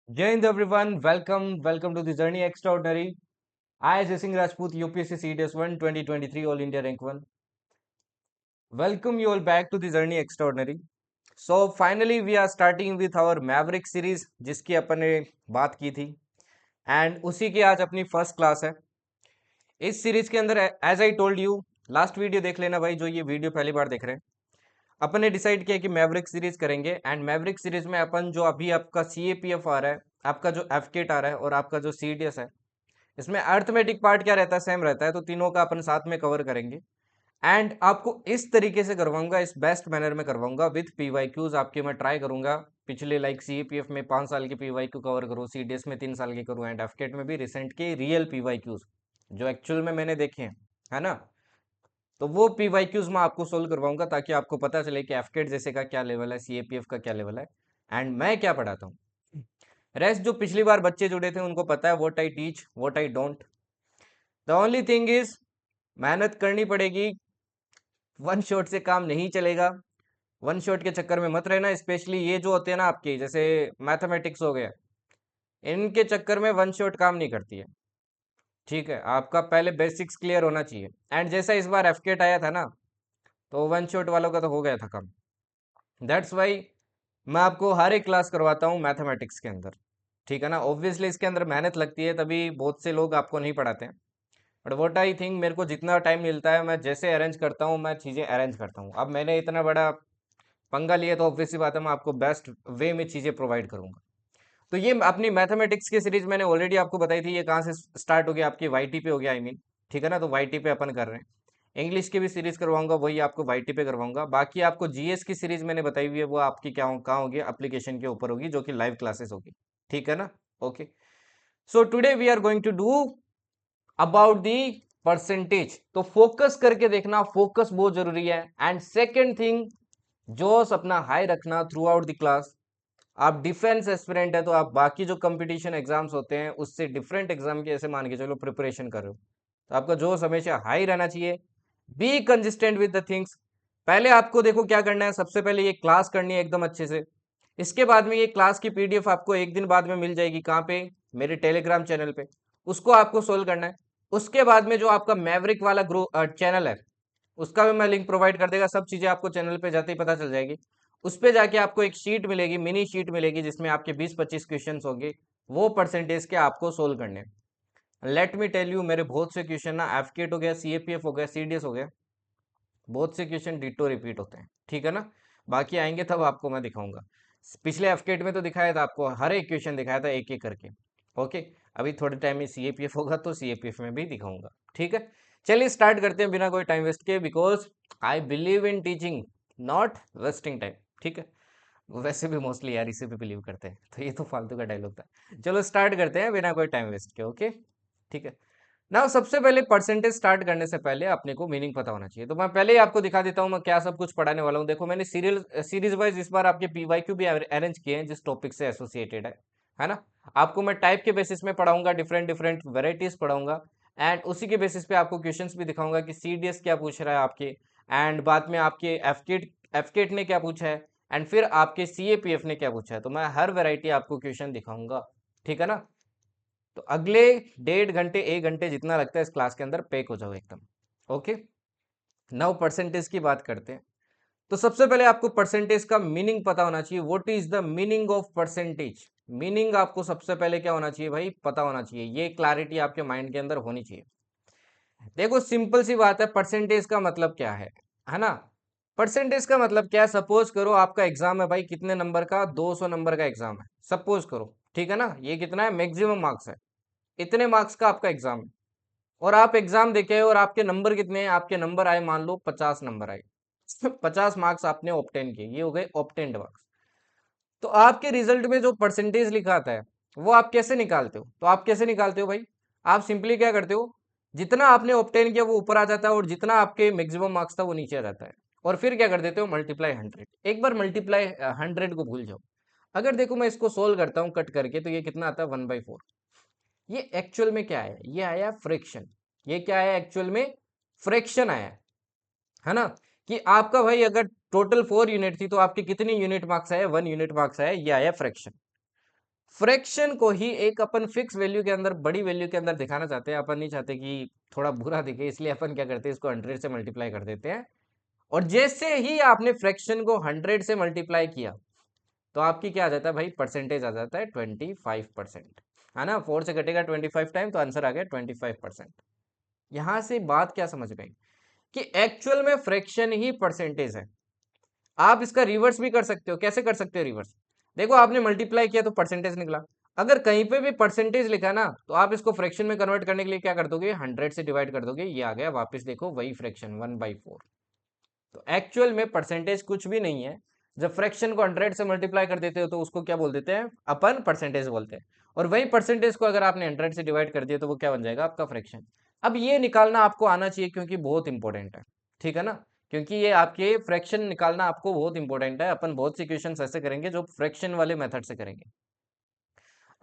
Jai Hind everyone, welcome to the Journey Extraordinary. I, Ajay Singh Rajput, UPSC CDS 1 2023 All India Rank 1. Welcome you all back to the Journey Extraordinary. So finally we are starting with our Maverick series जिसकी अपन ने बात की थी and उसी की आज अपनी first class है। इस सीरीज के अंदर as I told you, last video देख लेना भाई जो ये वीडियो पहली बार देख रहे हैं। अपन ने डिसाइड किया कि मैवरिक सीरीज करेंगे एंड मैवरिक सीरीज में अपन जो अभी आपका CAPF आ रहा है, आपका जो FCAT आ रहा है और आपका जो CDS है, इसमें अर्थमेटिक पार्ट क्या रहता है, सेम रहता है, तो तीनों का अपन साथ में कवर करेंगे। एंड आपको इस तरीके से करवाऊंगा, इस बेस्ट मैनर में करवाऊंगा विद PYQs आपके मैं ट्राई करूंगा। पिछले लाइक CAPF में 5 साल के PYQ कवर करूँ, CDS में 3 साल के करूँ एंड FCAT में भी रिसेंट के रियल PYQs जो एक्चुअल में मैंने देखे हैं, है ना। तो वो PYQs मैं आपको सोल्व करवाऊंगा ताकि आपको पता चले कि FCAT जैसे का क्या लेवल है, CAPF का क्या लेवल है एंड मैं क्या पढ़ाता हूँ। रेस्ट जो पिछली बार बच्चे जुड़े थे उनको पता है what I teach, what I don't. The only thing is मेहनत करनी पड़ेगी, वन शॉट से काम नहीं चलेगा। वन शॉट के चक्कर में मत रहना, स्पेशली ये जो होते हैं ना आपके जैसे मैथमेटिक्स हो गया, इनके चक्कर में वन शॉट काम नहीं करती है। ठीक है, आपका पहले बेसिक्स क्लियर होना चाहिए एंड जैसा इस बार FCAT आया था ना, तो वन शॉट वालों का तो हो गया था काम। दैट्स वाई मैं आपको हर एक क्लास करवाता हूँ मैथमेटिक्स के अंदर। ठीक है ना, ऑब्वियसली इसके अंदर मेहनत लगती है, तभी बहुत से लोग आपको नहीं पढ़ाते हैं। बट व्हाट आई थिंक, मेरे को जितना टाइम मिलता है मैं जैसे अरेंज करता हूँ, मैं चीज़ें अरेंज करता हूँ। अब मैंने इतना बड़ा पंगा लिया तो ऑब्वियस सी बात है मैं आपको बेस्ट वे में चीज़ें प्रोवाइड करूँगा। तो ये अपनी मैथमेटिक्स की सीरीज मैंने ऑलरेडी आपको बताई थी, ये कहाँ से स्टार्ट हो गया, आपकी YT पे हो गया आई मीन। ठीक है ना, तो YT पे अपन कर रहे हैं। इंग्लिश की भी सीरीज करवाऊंगा, वही आपको YT पे करवाऊंगा। बाकी आपको GS की सीरीज मैंने बताई हुई है, वो आपकी क्या कहाँ होगी, एप्लीकेशन के ऊपर होगी, जो कि लाइव क्लासेस होगी। ठीक है ना, okay. So today we are going to do about the percentage. तो फोकस करके देखना, फोकस बहुत जरूरी है। एंड सेकेंड थिंग, जोश अपना हाई रखना थ्रू आउट द क्लास। आप डिफेंस एस्पिरेंट है तो आप बाकी जो कंपटीशन एग्जाम्स होते हैं उससे डिफरेंट एग्जाम के ऐसे मान के चलो प्रिपरेशन कर रहे हो, तो आपका जोश हमेशा हाई रहना चाहिए। Be consistent with the things. पहले आपको देखो क्या करना है, सबसे पहले ये क्लास करनी है एकदम अच्छे से। इसके बाद में ये क्लास की PDF आपको एक दिन बाद में मिल जाएगी, कहाँ पे, मेरे टेलीग्राम चैनल पे। उसको आपको सोल्व करना है। उसके बाद में जो आपका मैवरिक वाला ग्रुप चैनल है, उसका भी मैं लिंक प्रोवाइड कर देगा, सब चीजें आपको चैनल पे जाते ही पता चल जाएगी। उस पे जाके आपको एक शीट मिलेगी, मिनी शीट मिलेगी, जिसमें आपके 20-25 क्वेश्चन होंगे, वो परसेंटेज के आपको सोल्व करने। लेट मी टेल यू, मेरे बहुत से क्वेश्चन ना FCAT हो गया, CAPF हो गया, CDS हो गया, बहुत से क्वेश्चन डिटो रिपीट होते हैं। ठीक है ना, बाकी आएंगे तब आपको मैं दिखाऊंगा। पिछले FCAT में तो दिखाया था आपको, हर एक क्वेश्चन दिखाया था एक एक करके। ओके, अभी थोड़े टाइम में CAPF होगा तो CAPF में भी दिखाऊंगा। ठीक है, चलिए स्टार्ट करते हैं बिना कोई टाइम वेस्ट के, because I believe in teaching, not wasting time. ठीक है, वैसे भी मोस्टली यार इसे भी बिलीव करते हैं, तो ये तो फालतू का डायलॉग था। चलो स्टार्ट करते हैं बिना कोई टाइम वेस्ट के। ओके, ठीक है ना। सबसे पहले परसेंटेज स्टार्ट करने से पहले अपने को मीनिंग पता होना चाहिए, तो मैं पहले ही आपको दिखा देता हूँ मैं क्या सब कुछ पढ़ाने वाला हूँ। देखो मैंने सीरीज वाइज इस बार आपके PYQ भी अरेंज किए हैं जिस टॉपिक से एसोसिएटेड है ना। आपको मैं टाइप के बेसिस में पढ़ाऊंगा, डिफरेंट डिफरेंट वेराइटीज पढ़ाऊंगा एंड उसी के बेसिस पे आपको क्वेश्चंस भी दिखाऊंगा कि CDS क्या पूछ रहा है आपके, एंड बाद में आपके एफकेट ने क्या पूछा है, एंड फिर आपके CAPF ने क्या पूछा है। तो मैं हर वेराइटी आपको क्वेश्चन दिखाऊंगा। ठीक है ना, तो अगले 1.5 घंटे 1 घंटे जितना लगता है इस क्लास के अंदर पैक हो जाओ एकदम। ओके, नाउ परसेंटेज की बात करते हैं। तो सबसे पहले आपको परसेंटेज का मीनिंग पता होना चाहिए। What is the meaning of percentage? Meaning आपको सबसे पहले क्या होना चाहिए भाई, पता होना चाहिए, ये क्लैरिटी आपके माइंड के अंदर होनी चाहिए। देखो सिंपल सी बात है, परसेंटेज का मतलब क्या है ना। परसेंटेज का मतलब क्या है, सपोज करो आपका एग्जाम है भाई, कितने नंबर का, 200 नंबर का एग्जाम है, सपोज करो। ठीक है ना, ये कितना है, मैक्सिमम मार्क्स है, इतने मार्क्स का आपका एग्जाम है। और आप एग्जाम देखे और आपके नंबर कितने हैं, आपके नंबर आए मान लो 50 नंबर आए 50 मार्क्स आपने ऑब्टेन किए, ये हो गए ऑब्टेन्ड मार्क्स। तो आपके रिजल्ट में जो परसेंटेज लिखा आता है वो आप कैसे निकालते हो, तो आप कैसे निकालते हो भाई, आप सिंपली क्या करते हो, जितना आपने ऑब्टेन किया वो ऊपर आ जाता है और जितना आपके मैक्सिमम मार्क्स था वो नीचे आ जाता है। और फिर क्या कर देते हो, मल्टीप्लाई 100। एक बार मल्टीप्लाई 100 को भूल जाओ। अगर देखो मैं इसको सोल्व करता हूँ कट करके, तो ये कितना आता है, 1/4। ये एक्चुअल में क्या है, ये आया फ्रैक्शन। ये क्या आया एक्चुअल में, फ्रैक्शन आया है ना। कि आपका भाई अगर टोटल 4 यूनिट थी तो आपकी कितनी यूनिट मार्क्स आया, 1 यूनिट मार्क्स आया, ये आया फ्रैक्शन। फ्रैक्शन को ही एक अपन फिक्स वैल्यू के अंदर, बड़ी वैल्यू के अंदर दिखाना चाहते हैं। अपन नहीं चाहते कि थोड़ा बुरा दिखे, इसलिए अपन क्या करते हैं, इसको 100 से मल्टीप्लाई कर देते हैं। और जैसे ही आपने फ्रैक्शन को 100 से मल्टीप्लाई किया तो आपकी क्या आ जाता है भाई, परसेंटेज आ जाता है 25%, है ना। 4 से घटेगा 25 टाइम, तो आंसर आ गया 25%। यहां से बात क्या समझ गई कि एक्चुअल में फ्रैक्शन ही परसेंटेज है। आप इसका रिवर्स भी कर सकते हो। कैसे कर सकते हो रिवर्स? देखो, आपने मल्टीप्लाई किया तो परसेंटेज निकला। अगर कहीं पे भी परसेंटेज लिखा ना, तो आप इसको फ्रैक्शन में कन्वर्ट करने के लिए क्या कर दोगे, 100 से डिवाइड कर दोगे, ये आ गया वापस, देखो वही फ्रैक्शन 1/4। तो एक्चुअल में परसेंटेज कुछ भी नहीं है। जब फ्रैक्शन को 100 से मल्टीप्लाई कर देते हो तो उसको क्या बोल देते हैं, अपन परसेंटेज बोलते हैं। और वही परसेंटेज को अगर आपने 100 से डिवाइड कर दिया तो वो क्या बन जाएगा, आपका फ्रैक्शन। अब ये निकालना आपको आना चाहिए, क्योंकि बहुत इंपॉर्टेंट है, ठीक है ना। क्योंकि ये आपके फ्रैक्शन निकालना आपको बहुत इंपॉर्टेंट है। अपन बहुत सी क्वेश्चन ऐसे करेंगे जो फ्रैक्शन वाले मेथड से करेंगे।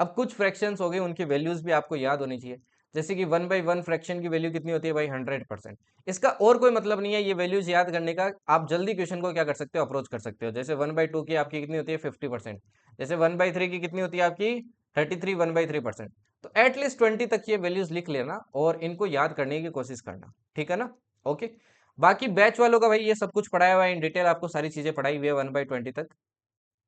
अब कुछ फ्रैक्शंस हो गए, उनकी वैल्यूज भी आपको याद होनी चाहिए। जैसे कि 1/1 फ्रैक्शन की वैल्यू कितनी होती है भाई, 100%। इसका और कोई मतलब नहीं है ये वैल्यूज याद करने का। आप जल्दी क्वेश्चन को क्या कर सकते हो, अप्रोच कर सकते हो। जैसे 1/2 की आपकी कितनी होती है, 50%। जैसे 1/3 की कितनी होती है आपकी, 33, 1/3%। तो एटलीस्ट 20 तक ये वैल्यूज लिख लेना और इनको याद करने की कोशिश करना, ठीक है ना। ओके। बाकी बैच वालों का भाई ये सब कुछ पढ़ाया हुआ है इन डिटेल, आपको सारी चीजें पढ़ाई हुई है 1/20 तक।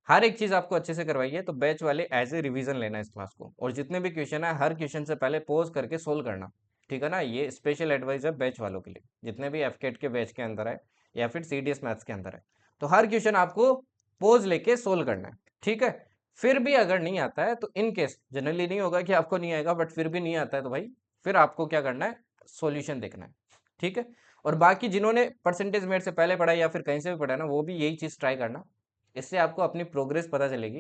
हर एक चीज आपको अच्छे से करवाई है, तो बैच वाले एज ए रिवीजन लेना इस क्लास को। और जितने भी क्वेश्चन है, हर क्वेश्चन से पहले पॉज करके सोल्व करना, ठीक है ना। ये स्पेशल एडवाइस है बैच वालों के लिए, जितने भी एफकेट के बैच के अंदर है या फिर सीडीएस मैथ्स के अंदर है। तो हर क्वेश्चन आपको पोज लेके सोल्व करना है, ठीक है। फिर भी अगर नहीं आता है तो इन केस, जनरली नहीं होगा कि आपको नहीं आएगा, बट फिर भी नहीं आता है तो भाई फिर आपको क्या करना है, सॉल्यूशन देखना है, ठीक है। और बाकी जिन्होंने परसेंटेज मेट से पहले पढ़ा या फिर कहीं से भी पढ़ा ना, वो भी यही चीज ट्राई करना। इससे आपको अपनी प्रोग्रेस पता चलेगी।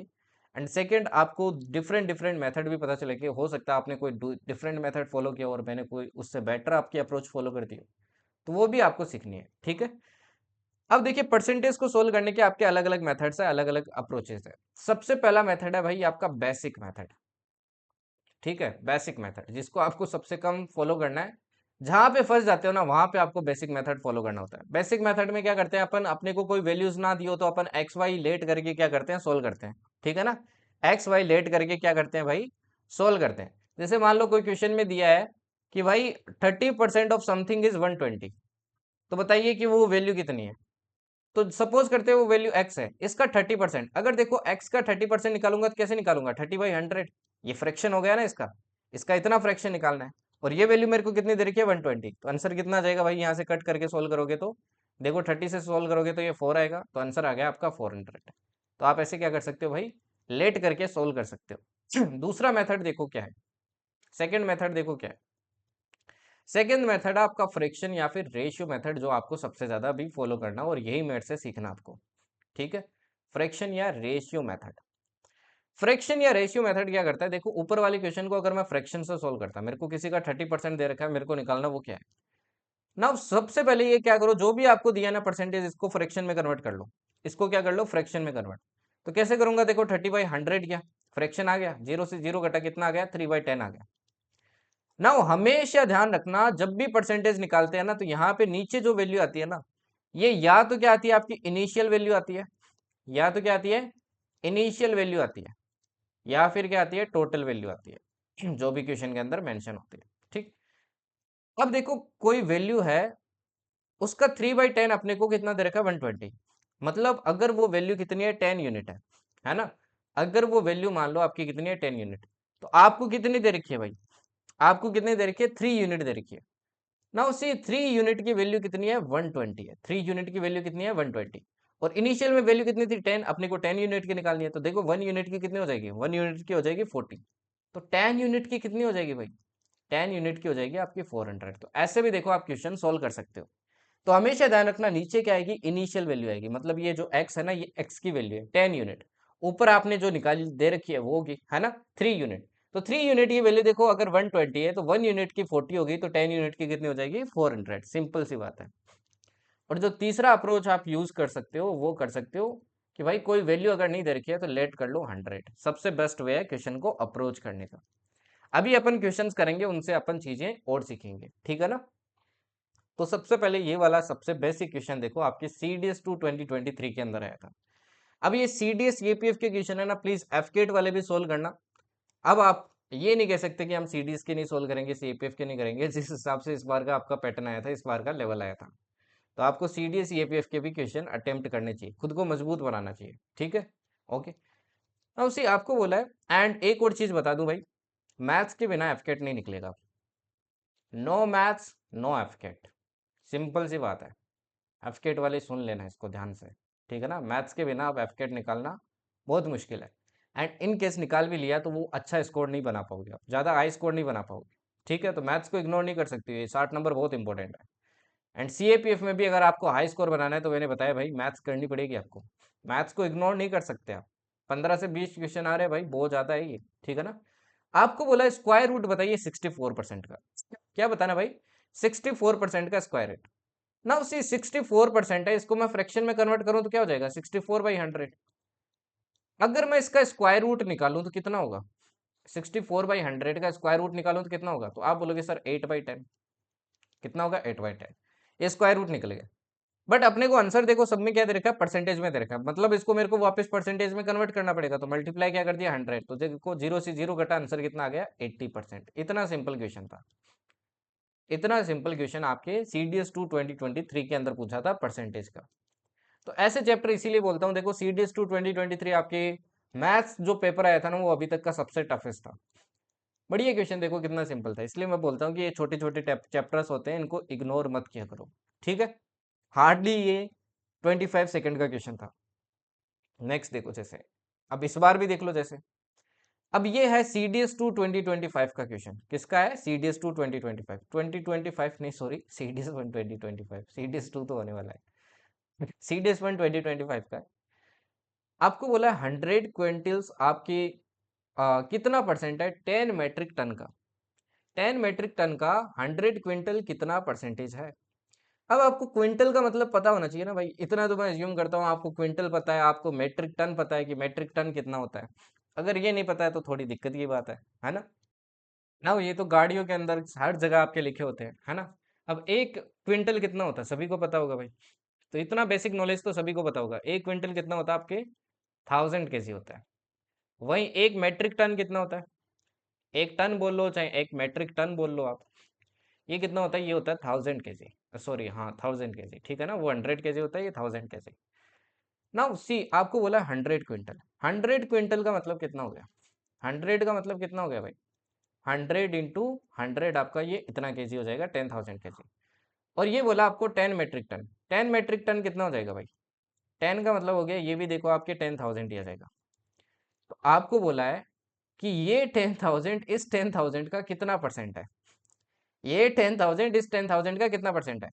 एंड सेकेंड, आपको डिफरेंट डिफरेंट मेथड भी पता चलेगी। हो सकता है आपने कोई डिफरेंट मेथड फॉलो किया और मैंने कोई उससे बेटर आपकी अप्रोच फॉलो कर दी हो, तो वो भी आपको सीखनी है, ठीक है। अब देखिए, परसेंटेज को सोल्व करने के आपके अलग अलग मेथड्स है, अलग अलग अप्रोचेस है। सबसे पहला मेथड है भाई आपका बेसिक मेथड, ठीक है। बेसिक मेथड जिसको आपको सबसे कम फॉलो करना है। जहां पे फंस जाते हो ना, वहां पे आपको बेसिक मेथड फॉलो करना होता है। बेसिक मेथड में क्या करते हैं अपन, अपने को कोई वैल्यूज ना दी हो तो अपन एक्स वाई लेट करके क्या करते हैं, सोल्व करते हैं, ठीक है ना। एक्स वाई लेट करके क्या करते हैं भाई, सोल्व करते हैं। जैसे मान लो कोई क्वेश्चन में दिया है कि भाई 30% ऑफ समथिंग इज 120, तो बताइए कि वो वैल्यू कितनी है। तो सपोज करते हैं वो वैल्यू एक्स है, इसका 30%। अगर देखो एक्स का 30% निकालूंगा तो कैसे निकालूंगा, 30/100। ये फ्रैक्शन हो गया ना इसका, इसका इतना फ्रैक्शन निकालना है। और ये वैल्यू मेरे को कितनी दे रखी है, 120। तो आंसर कितना आ जाएगा भाई, यहाँ से कट करके सोल्व करोगे तो देखो 30 से सोल्व करोगे तो ये 4 आएगा, तो आंसर आ गया आपका 400। तो आप ऐसे क्या कर सकते हो भाई, लेट करके सोल्व कर सकते हो। दूसरा मेथड देखो क्या है, सेकेंड मेथड देखो क्या है। सेकेंड मेथड है आपका फ्रैक्शन या फिर रेशियो मेथड, जो आपको सबसे ज्यादा भी फॉलो करना और यही मेथड से सीखना आपको, ठीक है। फ्रैक्शन या रेशियो मेथड। फ्रैक्शन या रेशियो मेथड क्या करता है, देखो ऊपर वाले क्वेश्चन को अगर मैं फ्रैक्शन से सोल्व करता, मेरे को किसी का 30% दे रखा है, मेरे को निकालना वो क्या है ना। सबसे पहले ये क्या करो, जो भी आपको दिया ना परसेंटेज, इसको फ्रैक्शन में कन्वर्ट कर लो। इसको क्या कर लो, फ्रैक्शन में कन्वर्ट। तो कैसे करूंगा, देखो 30/100 किया, फ्रैक्शन आ गया, 0 से 0 घटा कितना आ गया, 3/10 आ गया ना। हमेशा ध्यान रखना, जब भी परसेंटेज निकालते हैं ना, तो यहाँ पे नीचे जो वैल्यू आती है ना, ये या तो क्या आती है, आपकी इनिशियल वैल्यू आती है, या तो क्या आती है, इनिशियल वैल्यू आती है, या फिर क्या आती है, टोटल वैल्यू आती है, जो भी क्वेश्चन के अंदर मेंशन होती है, ठीक। अब देखो कोई वैल्यू है, उसका 3/10 अपने को कितना दे रखा है, 120। मतलब अगर वो वैल्यू कितनी है, 10 यूनिट है ना। अगर वो वैल्यू मान लो आपकी कितनी है, 10 यूनिट, तो आपको कितनी दे रखी है भाई, आपको कितनी दे रखी है, 3 यूनिट दे रखी है ना। उसी 3 यूनिट की वैल्यू कितनी है, 120 है। 3 यूनिट की वैल्यू कितनी है, 120। और इनिशियल में वैल्यू कितनी थी, 10, अपने को 10 यूनिट की निकालनी है। तो देखो 1 यूनिट की कितनी हो जाएगी, 1 यूनिट की हो जाएगी 40। तो 10 यूनिट की कितनी हो जाएगी भाई, 10 यूनिट की हो जाएगी आपकी 400। तो ऐसे भी देखो आप क्वेश्चन सोल्व कर सकते हो। तो हमेशा ध्यान रखना, नीचे क्या आएगी, इनिशियल वैल्यू आएगी। मतलब ये जो x है ना, ये x की वैल्यू है 10 यूनिट। ऊपर आपने जो निकाली दे रखी है वो होगी, है ना, 3 यूनिट। तो 3 यूनिट की वैल्यू देखो, अगर 120 है तो 1 यूनिट की 40 होगी, तो 10 यूनिट की कितनी हो जाएगी, 400। सिंपल सी बात है। और जो तीसरा अप्रोच आप यूज कर सकते हो, वो कर सकते हो कि भाई कोई वैल्यू अगर नहीं दे रखी है तो लेट कर लो 100। सबसे बेस्ट वे है क्वेश्चन को अप्रोच करने का। अभी अपन क्वेश्चंस करेंगे, उनसे अपन चीजें और सीखेंगे, ठीक है ना। तो सबसे पहले ये वाला सबसे बेसिक क्वेश्चन देखो, आपके CDS 2 2023 के अंदर आया था। अब ये CDS EPF के क्वेश्चन है ना, प्लीज एफकेट वाले भी सोल्व करना। अब आप ये नहीं कह सकते कि हम सीडीएस के नहीं सोल्व करेंगे, सीएपीएफ के नहीं करेंगे। जिस हिसाब से इस बार का आपका पैटर्न आया था, इस बार का लेवल आया था, तो आपको सीडीएस सीएपीएफ के भी क्वेश्चन अटेम्प्ट करने चाहिए, खुद को मजबूत बनाना चाहिए। ठीक है, ओके। अब उसी आपको बोला है, एंड एक और चीज बता दूं भाई, मैथ्स के बिना एफकेट नहीं निकलेगा। नो मैथ्स नो एफकेट, सिंपल सी बात है। एफकेट वाले सुन लेना इसको ध्यान से, ठीक है ना। मैथ्स के बिना आप एफकेट निकालना बहुत मुश्किल है, एंड इन केस निकाल भी लिया तो वो अच्छा स्कोर नहीं बना पाओगे, आप ज़्यादा हाई स्कोर नहीं बना पाओगे। ठीक है, तो मैथ्स को इग्नोर नहीं कर सकते, ये 60 नंबर बहुत इंपॉर्टेंट है। एंड सीएपीएफ में भी अगर आपको हाई स्कोर बनाना है तो मैंने बताया भाई मैथ्स करनी पड़ेगी आपको, मैथ्स को इग्नोर नहीं कर सकते आप। 15 से 20 क्वेश्चन आ रहे हैं भाई, बहुत ज़्यादा है ये, ठीक है ना। आपको बोला स्क्वायर रूट बताइए 64% का, क्या बताना भाई, 64% का स्क्वायर रूट। ना उसी 64% है, इसको मैं फ्रैक्शन में कन्वर्ट करूं तो क्या हो जाएगा, 64/100। अगर मैं इसका स्क्वायर रूट निकालूं तो कितना होगा, 64/100 का स्क्वायर रूट निकालूं तो कितना होगा, तो आप बोलोगे सर 8/10। कितना होगा, 8/10। ये स्क्वायर रूट निकल गया। बट अपने को आंसर देखो सब में क्या दे रखा है, परसेंटेज में दे रखा है, मतलब इसको मेरे को वापस परसेंटेज में कन्वर्ट करना पड़ेगा, तो मल्टीप्लाई क्या कर दिया 100, तो देखो 0 से 0 घटा, आंसर कितना आ गया 80%। इतना सिंपल क्वेश्चन था, इतना सिंपल क्वेश्चन आपके सीडीएस 2 2023 के अंदर पूछा था परसेंटेज का। तो ऐसे चैप्टर इसीलिए बोलता हूँ, देखो सीडीएस 2 2023 आपके मैथ्स जो पेपर आया था ना, वो अभी तक का सबसे टफेस्ट था। बढ़िया क्वेश्चन, देखो कितना सिंपल था, इसलिए मैं बोलता हूँ कि ये छोटे छोटे चैप्टर्स होते हैं, इनको इग्नोर मत किया करो। ठीक है, हार्डली ये 25 सेकंड का क्वेश्चन था। नेक्स्ट देखो, जैसे अब इस बार भी देख लो, जैसे अब ये है सीडीएस 2 2025 का क्वेश्चन। किसका है, सीडीएस 2 2025, 2025 नहीं सॉरी, सीडीएस 1 2025, सीडीएस 2 तो होने वाला है। सीडीएस 1 2025 का है। आपको बोला 100 क्विंटल्स आपकी कितना परसेंट है 10 मेट्रिक टन का, 10 मेट्रिक टन का 100 क्विंटल कितना परसेंटेज है। अब आपको क्विंटल का मतलब पता होना चाहिए ना भाई, इतना तो मैं अज्यूम करता हूँ आपको क्विंटल पता है, आपको मेट्रिक टन पता है कि मेट्रिक टन कितना होता है। अगर ये नहीं पता है तो थोड़ी दिक्कत की बात है ना। ना ये तो गाड़ियों के अंदर हर जगह आपके लिखे होते हैं, है ना। अब एक क्विंटल कितना होता है सभी को पता होगा भाई, तो इतना बेसिक नॉलेज तो सभी को पता होगा, एक क्विंटल कितना होता है आपके 1000 kg होता है। वहीं एक मेट्रिक टन कितना होता है, एक टन बोल लो चाहे एक मेट्रिक टन बोल लो आप, ये कितना होता है, ये होता है 1000 kg, सॉरी हाँ 1000 kg, ठीक है ना, वो 100 kg होता है, ये 1000 kg। ना सी आपको बोला 100 क्विंटल, 100 क्विंटल का मतलब कितना हो गया, 100 का मतलब कितना हो गया भाई, 100 × 100 आपका ये इतना केजी हो जाएगा 10,000 kg। और ये बोला आपको 10 मेट्रिक टन, 10 मेट्रिक टन कितना हो जाएगा भाई, 10 का मतलब हो गया ये भी देखो आपके 10,000 ही आ जाएगा। तो आपको बोला है कि ये 10,000 इस 10,000 का कितना परसेंट है, ये 10,000 इस 10,000 का कितना परसेंट है।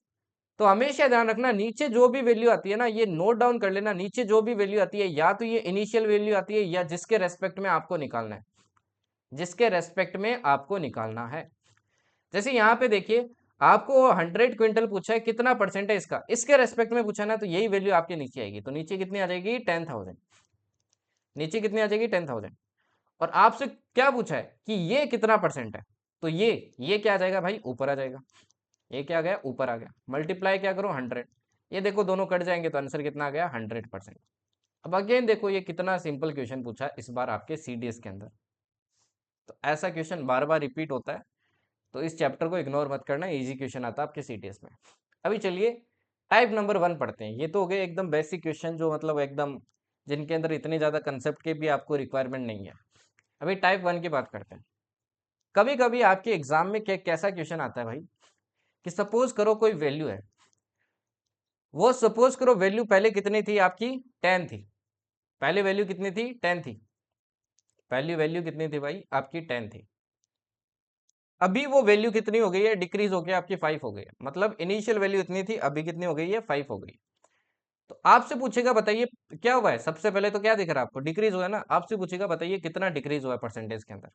तो हमेशा ध्यान रखना, नीचे जो भी वैल्यू आती है ना, ये नोट डाउन कर लेना, नीचे जो भी वैल्यू आती है या तो ये इनिशियल वैल्यू आती है या जिसके रेस्पेक्ट में आपको निकालना है, जिसके रेस्पेक्ट में आपको निकालना है। जैसे यहाँ पे देखिए आपको 100 क्विंटल पूछा है, कितना परसेंट है इसका, इसके रेस्पेक्ट में पूछा ना, तो यही वैल्यू आपके नीचे आएगी, तो नीचे कितनी आ जाएगी 10,000, नीचे कितनी आ जाएगी 10,000। और आपसे क्या पूछा है कि ये कितना परसेंट है, तो ये क्या आ जाएगा भाई, ऊपर आ जाएगा, ये क्या आ गया, ऊपर आ गया। मल्टीप्लाई क्या करो 100, ये देखो दोनों कट जाएंगे तो आंसर कितना आ गया 100%। अब अगेन देखो ये कितना सिंपल क्वेश्चन पूछा है इस बार आपके सीडीएस के अंदर। तो ऐसा क्वेश्चन बार बार रिपीट होता है, तो इस चैप्टर को इग्नोर मत करना, इजी क्वेश्चन आता है आपके सीडीएस में। अभी चलिए टाइप नंबर 1 पढ़ते हैं। ये तो हो गए एकदम बेसिक क्वेश्चन, जो मतलब एकदम जिनके अंदर इतने ज़्यादा कंसेप्ट के भी आपको रिक्वायरमेंट नहीं है। अभी टाइप 1 की बात करते हैं। कभी कभी आपके एग्जाम में कैसा क्वेश्चन आता है भाई, कि सपोज करो कोई वैल्यू है, वो सपोज करो वैल्यू पहले कितनी थी आपकी 10 थी, पहले वैल्यू कितनी थी 10 थी, पहली वैल्यू कितनी थी भाई आपकी 10 थी। अभी वो वैल्यू कितनी हो गई है, डिक्रीज होकर आपकी 5 हो गई है, मतलब इनिशियल वैल्यू इतनी थी, अभी कितनी हो गई है 5 हो गई। तो आपसे पूछेगा बताइए क्या हुआ है, सबसे पहले तो क्या दिख रहा है आपको, डिक्रीज हुआ है ना। आपसे पूछेगा बताइए कितना डिक्रीज हुआ है परसेंटेज के अंदर,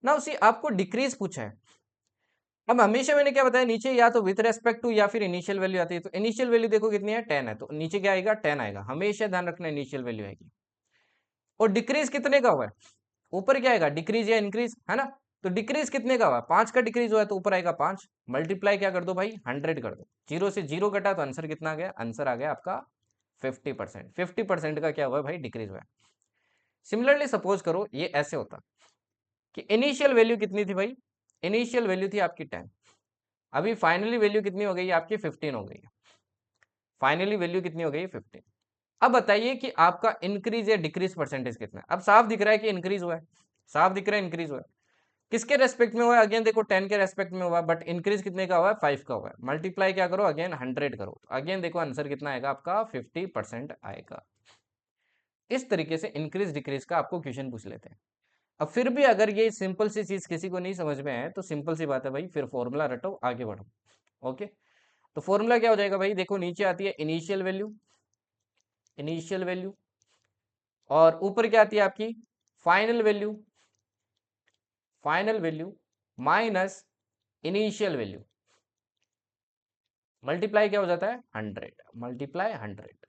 ना उसी आपको डिक्रीज पूछा है। अब हमेशा मैंने क्या बताया, नीचे या तो विथ रेस्पेक्ट टू या फिर इनिशियल वैल्यू आती है, तो इनिशियल वैल्यू देखो कितनी है 10 है, तो नीचे क्या आएगा 10 आएगा, हमेशा ध्यान रखना इनिशियल वैल्यू आएगी। और डिक्रीज कितने का हुआ है, ऊपर क्या आएगा डिक्रीज या इंक्रीज, है ना। तो डिक्रीज कितने का हुआ, 5 का डिक्रीज हुआ है तो ऊपर आएगा 5। मल्टीप्लाई क्या कर दो भाई 100 कर दो, 0 से 0 घटा तो आंसर कितना आ गया, आंसर आ गया आपका 50%। 50% का क्या हुआ है भाई, डिक्रीज हुआ है। सिमिलरली सपोज करो ये ऐसे होता, कि इनिशियल वैल्यू कितनी थी भाई, इनिशियल वैल्यू थी आपकी 10, अभी फाइनली वैल्यू कितनी हो गई आपकी 15 हो गई है, फाइनली वैल्यू कितनी हो गई 15। अब बताइए कि आपका इंक्रीज या डिक्रीज परसेंटेज कितना है। अब साफ दिख रहा है कि इंक्रीज हुआ है, साफ दिख रहा है इंक्रीज हुआ है। किसके रेस्पेक्ट में हुआ है, अगेन देखो 10 के रेस्पेक्ट में हुआ है, बट इंक्रीज कितने का हुआ है, 5 का हुआ है। मल्टीप्लाई क्या करो, अगेन 100 करो, तो अगेन देखो आंसर कितना आएगा आपका 50% आएगा। इस तरीके से इंक्रीज डिक्रीज का आपको क्वेश्चन पूछ लेते हैं। अब फिर भी अगर ये सिंपल सी चीज किसी को नहीं समझ में आए तो सिंपल सी बात है भाई, फिर फॉर्मूला रटो, आगे बढ़ो। ओके, तो फॉर्मूला क्या हो जाएगा भाई, देखो नीचे आती है इनिशियल वैल्यू, इनिशियल वैल्यू, और ऊपर क्या आती है आपकी final value, final value minus initial value, multiply क्या हो जाता है 100, मल्टीप्लाई 100।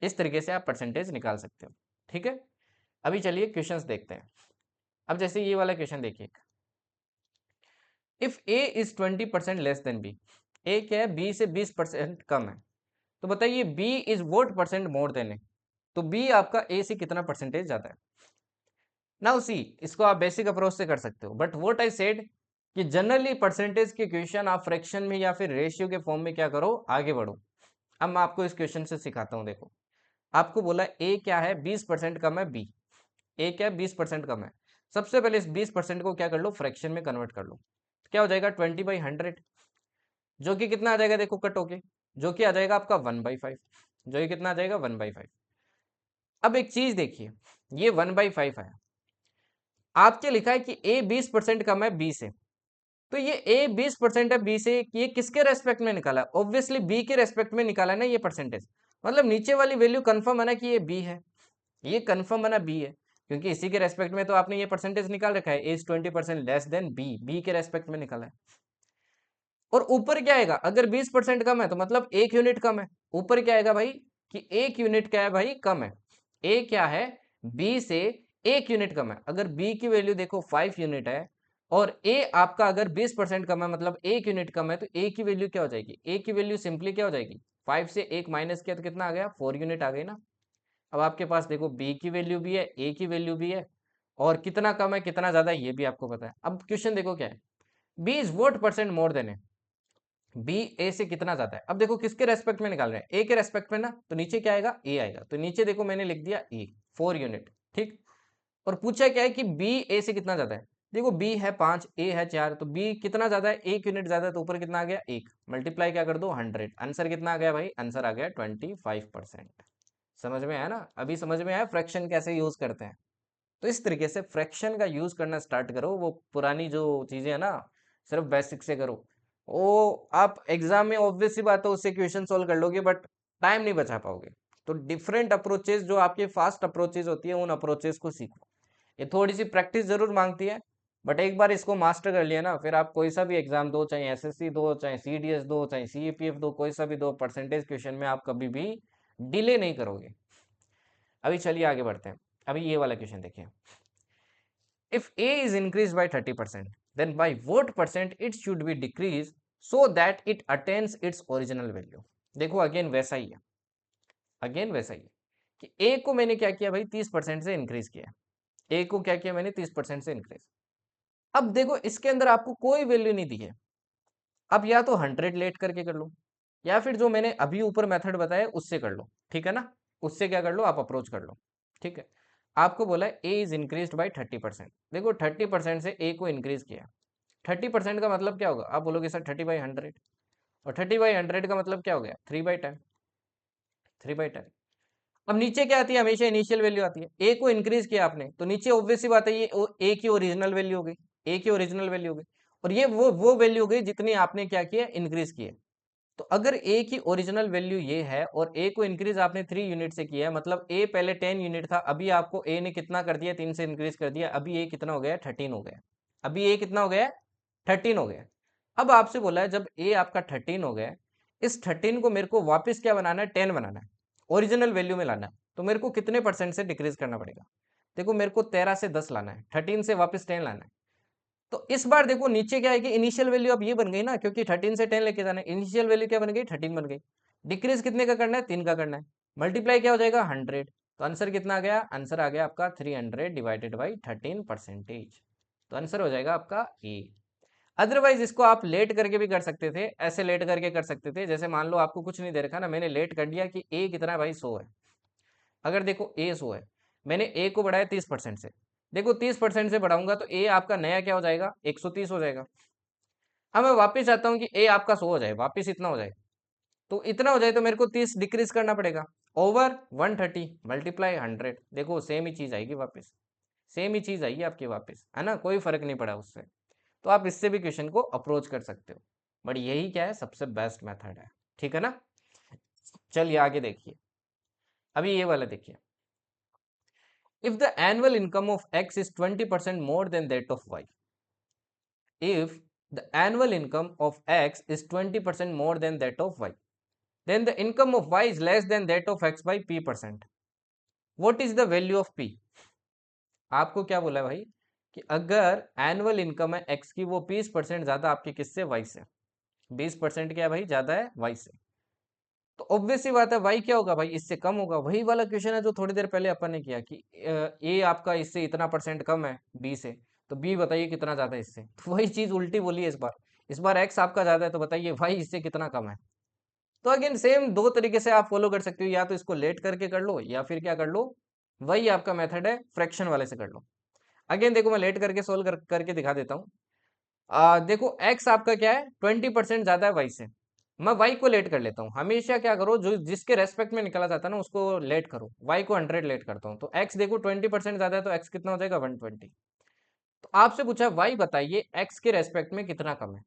इस तरीके से आप परसेंटेज निकाल सकते हो। ठीक है, अभी चलिए क्वेश्चंस देखते हैं। अब जैसे ये वाला क्वेश्चन देखिए, if A is 20% less than B, A क्या है बी से 20% कम है, तो बताइए B is what percent more than A, तो बी आपका ए से कितना परसेंटेज ज्यादा है। नाउ सी, इसको आप बेसिक अप्रोच से कर सकते हो, बट व्हाट आई सेड कि जनरली परसेंटेज के क्वेश्चन आप फ्रैक्शन में या फिर रेशियो के फॉर्म में क्या करो, आगे बढ़ो। अब मैं आपको इस क्वेश्चन से सिखाता हूँ। देखो, आपको बोला ए क्या है 20% कम है बी, ए क्या है 20% कम है। सबसे पहले इस 20% को क्या कर लो, फ्रैक्शन में कन्वर्ट कर लो। क्या हो जाएगा 20/100, जो कि कितना आ जाएगा देखो कट होके, जो कि आ जाएगा आपका 1/5, जो कि कितना आ जाएगा 1/5। अब एक चीज देखिए, ये 1/5 है, आपके लिखा है कि ए 20% कम है बी से, तो ये ए 20% है बी से, ये किसके रेस्पेक्ट में निकाला है, ऑब्वियसली बी के रेस्पेक्ट में निकाला है ना ये परसेंटेज। मतलब नीचे वाली वैल्यू कंफर्म है ना कि ये बी है, ये कंफर्म है ना बी है, क्योंकि इसी के रेस्पेक्ट में तो आपने ये परसेंटेज निकाल रखा है, A is 20% less than B, B के रेस्पेक्ट में निकाला है। और ऊपर क्या आएगा, अगर 20% कम है तो मतलब 1 यूनिट कम है। ऊपर क्या आएगा भाई कि 1 यूनिट क्या है भाई, कम है। ए क्या है बी से 1 यूनिट कम है। अगर बी की वैल्यू देखो 5 यूनिट है और ए आपका अगर 20% कम है, मतलब 1 यूनिट कम है, तो ए की वैल्यू क्या हो जाएगी, ए की वैल्यू सिंपली क्या हो जाएगी, 5 से 1 माइनस किया तो कितना आ गया, 4 यूनिट आ गई ना। अब आपके पास देखो बी की वैल्यू भी है, ए की वैल्यू भी है, और कितना कम है कितना ज्यादा है ये भी आपको पता है। अब क्वेश्चन देखो क्या है, B is what percent more than A, B A से कितना ज्यादा है। अब देखो किसके रेस्पेक्ट में निकाल रहे हैं, ए के रेस्पेक्ट में ना, तो नीचे क्या आएगा ए आएगा, तो नीचे देखो मैंने लिख दिया ए 4 यूनिट। ठीक, और पूछा क्या है कि बी ए से कितना ज्यादा है। देखो बी है 5, ए है 4, तो बी कितना ज्यादा है, 1 यूनिट ज्यादा है, तो ऊपर कितना आ गया 1, मल्टीप्लाई क्या कर दो 100, आंसर कितना आ गया भाई, आंसर आ गया 25%। समझ में आया ना, अभी समझ में आया फ्रैक्शन कैसे यूज करते हैं। तो इस तरीके से फ्रैक्शन का यूज करना स्टार्ट करो, वो पुरानी जो चीजें है ना, सिर्फ बेसिक से करो। वो आप एग्जाम में ऑब्वियस सी बात है उससे क्वेश्चन सोल्व कर लोगे, बट टाइम नहीं बचा पाओगे। तो डिफरेंट अप्रोचेस, जो आपके फास्ट अप्रोचेस होती है, उन अप्रोचेस को सीखो। ये थोड़ी सी प्रैक्टिस जरूर मांगती है, बट एक बार इसको मास्टर कर लिया ना, फिर आप कोई सा भी एग्जाम दो, चाहे एसएससी दो, चाहे सीडीएस दो, चाहे सीईपीएफ दो, कोई सा भी दो, परसेंटेज क्वेश्चन में आप कभी भी डिले नहीं करोगे। अभी चलिए आगे बढ़ते हैं। अभी ये वाला क्वेश्चन देखिए, if A is increased by 30%, then by what percent it should be decreased so that it attains its original value। देखो अगेन वैसा ही है, अगेन वैसा ही है कि A को मैंने क्या किया भाई 30% से इंक्रीज किया, A को क्या किया मैंने 30% से इंक्रीज। अब देखो इसके अंदर आपको कोई वैल्यू नहीं दी है, अब या तो 100 लेट करके कर लो, या फिर जो मैंने अभी ऊपर मेथड बताया उससे कर लो। ठीक है ना, उससे क्या कर लो आप अप्रोच कर लो। ठीक है, आपको बोला है ए इज इंक्रीज बाई 30%, देखो 30% से ए को इंक्रीज किया। 30% का मतलब क्या होगा, आप बोलोगे सर 30/100, और 30/100 का मतलब क्या हो गया 3/10, 3/10। अब नीचे क्या आती है, हमेशा इनिशियल वैल्यू आती है। ए को इंक्रीज किया आपने, तो नीचे ऑब्वियस सी बात है ये ए की ओरिजिनल वैल्यू हो गई, ए की ओरिजिनल वैल्यू हो गई, और ये वो वैल्यू हो गई जितनी आपने क्या किया इंक्रीज किया। तो अगर ए की ओरिजिनल वैल्यू ये है और ए को इंक्रीज आपने 3 यूनिट से किया है, मतलब ए पहले 10 यूनिट था, अभी आपको ए ने कितना कर दिया 3 से इंक्रीज कर दिया, अभी ए कितना हो गया 13 हो गया, अभी ए कितना हो गया 13 हो गया। अब आपसे बोला है जब ए आपका 13 हो गया, इस 13 को मेरे को वापस क्या बनाना है 10 बनाना है, ओरिजिनल वैल्यू में लाना है, तो मेरे को कितने परसेंट से डिक्रीज करना पड़ेगा। देखो मेरे को 13 से 10 लाना है, 13 से वापस 10 लाना है। तो इस बार देखो नीचे क्या है कि इनिशियल वैल्यू अब ये बन गई ना, क्योंकि 13 से 10 लेके जाना है, इनिशियल वैल्यू क्या बन गई 13 बन गई। डिक्रीज कितने का करना है 3 का करना है, मल्टीप्लाई क्या हो जाएगा 100, तो आंसर कितना आ गया, आंसर आ गया आपका 300 डिवाइडेड बाई 13%। तो आंसर हो जाएगा आपका ए। अदरवाइज इसको आप लेट करके भी कर सकते थे, ऐसे लेट करके कर सकते थे, जैसे मान लो आपको कुछ नहीं दे रखा ना, मैंने लेट कर दिया कि ए कितना है भाई 100 है। अगर देखो ए 100 है, मैंने ए को बढ़ाया 30% से, देखो 30% से बढ़ाऊंगा तो ए आपका नया क्या हो जाएगा 130 हो जाएगा। अब मैं वापस चाहता हूँ कि ए आपका 100 हो जाए, वापस इतना हो जाए, तो इतना हो जाए तो मेरे को 30 डिक्रीज करना पड़ेगा, ओवर 130 मल्टीप्लाई 100, देखो सेम ही चीज आएगी वापस, सेम ही चीज आएगी आपकी वापस, है ना, कोई फर्क नहीं पड़ा उससे। तो आप इससे भी क्वेश्चन को अप्रोच कर सकते हो, बट यही क्या है सबसे बेस्ट मेथड है, ठीक है ना। चलिए आगे देखिए, अभी ये वाला देखिए, if the annual income of X is 20% more than that of Y, if the annual income of x is 20% more than that of y, then the income of y is less than that of x by p percent. What is the value of p? आपको क्या बोला है भाई कि अगर annual income है x की वो 20% ज्यादा आपके किससे y से, 20% क्या है भाई ज्यादा है y से, तो ऑब्वियस सी बात है y क्या होगा भाई इससे कम होगा। वही वाला क्वेश्चन है जो थोड़ी देर पहले अपन ने किया कि a आपका इससे इतना परसेंट कम है b से, तो b बताइए कितना ज्यादा है इससे, तो वही चीज उल्टी बोली है इस बार x आपका ज्यादा है तो बताइए y इससे कितना कम है। तो अगेन सेम दो तरीके से आप फॉलो कर सकते हो, या तो इसको लेट करके कर लो या फिर क्या कर लो, वही आपका मेथड है फ्रैक्शन वाले से कर लो। अगेन देखो मैं लेट करके सोल्व करके दिखा देता हूँ। देखो x आपका क्या है 20% ज्यादा है y से, मैं y को लेट कर लेता हूँ, हमेशा क्या करो जो जिसके रेस्पेक्ट में निकला जाता है ना उसको लेट करो, y को 100 लेट करता हूँ, तो x देखो 20% ज्यादा है तो x कितना हो जाएगा 120। तो आपसे पूछा y बताइए x के रेस्पेक्ट में कितना कम है,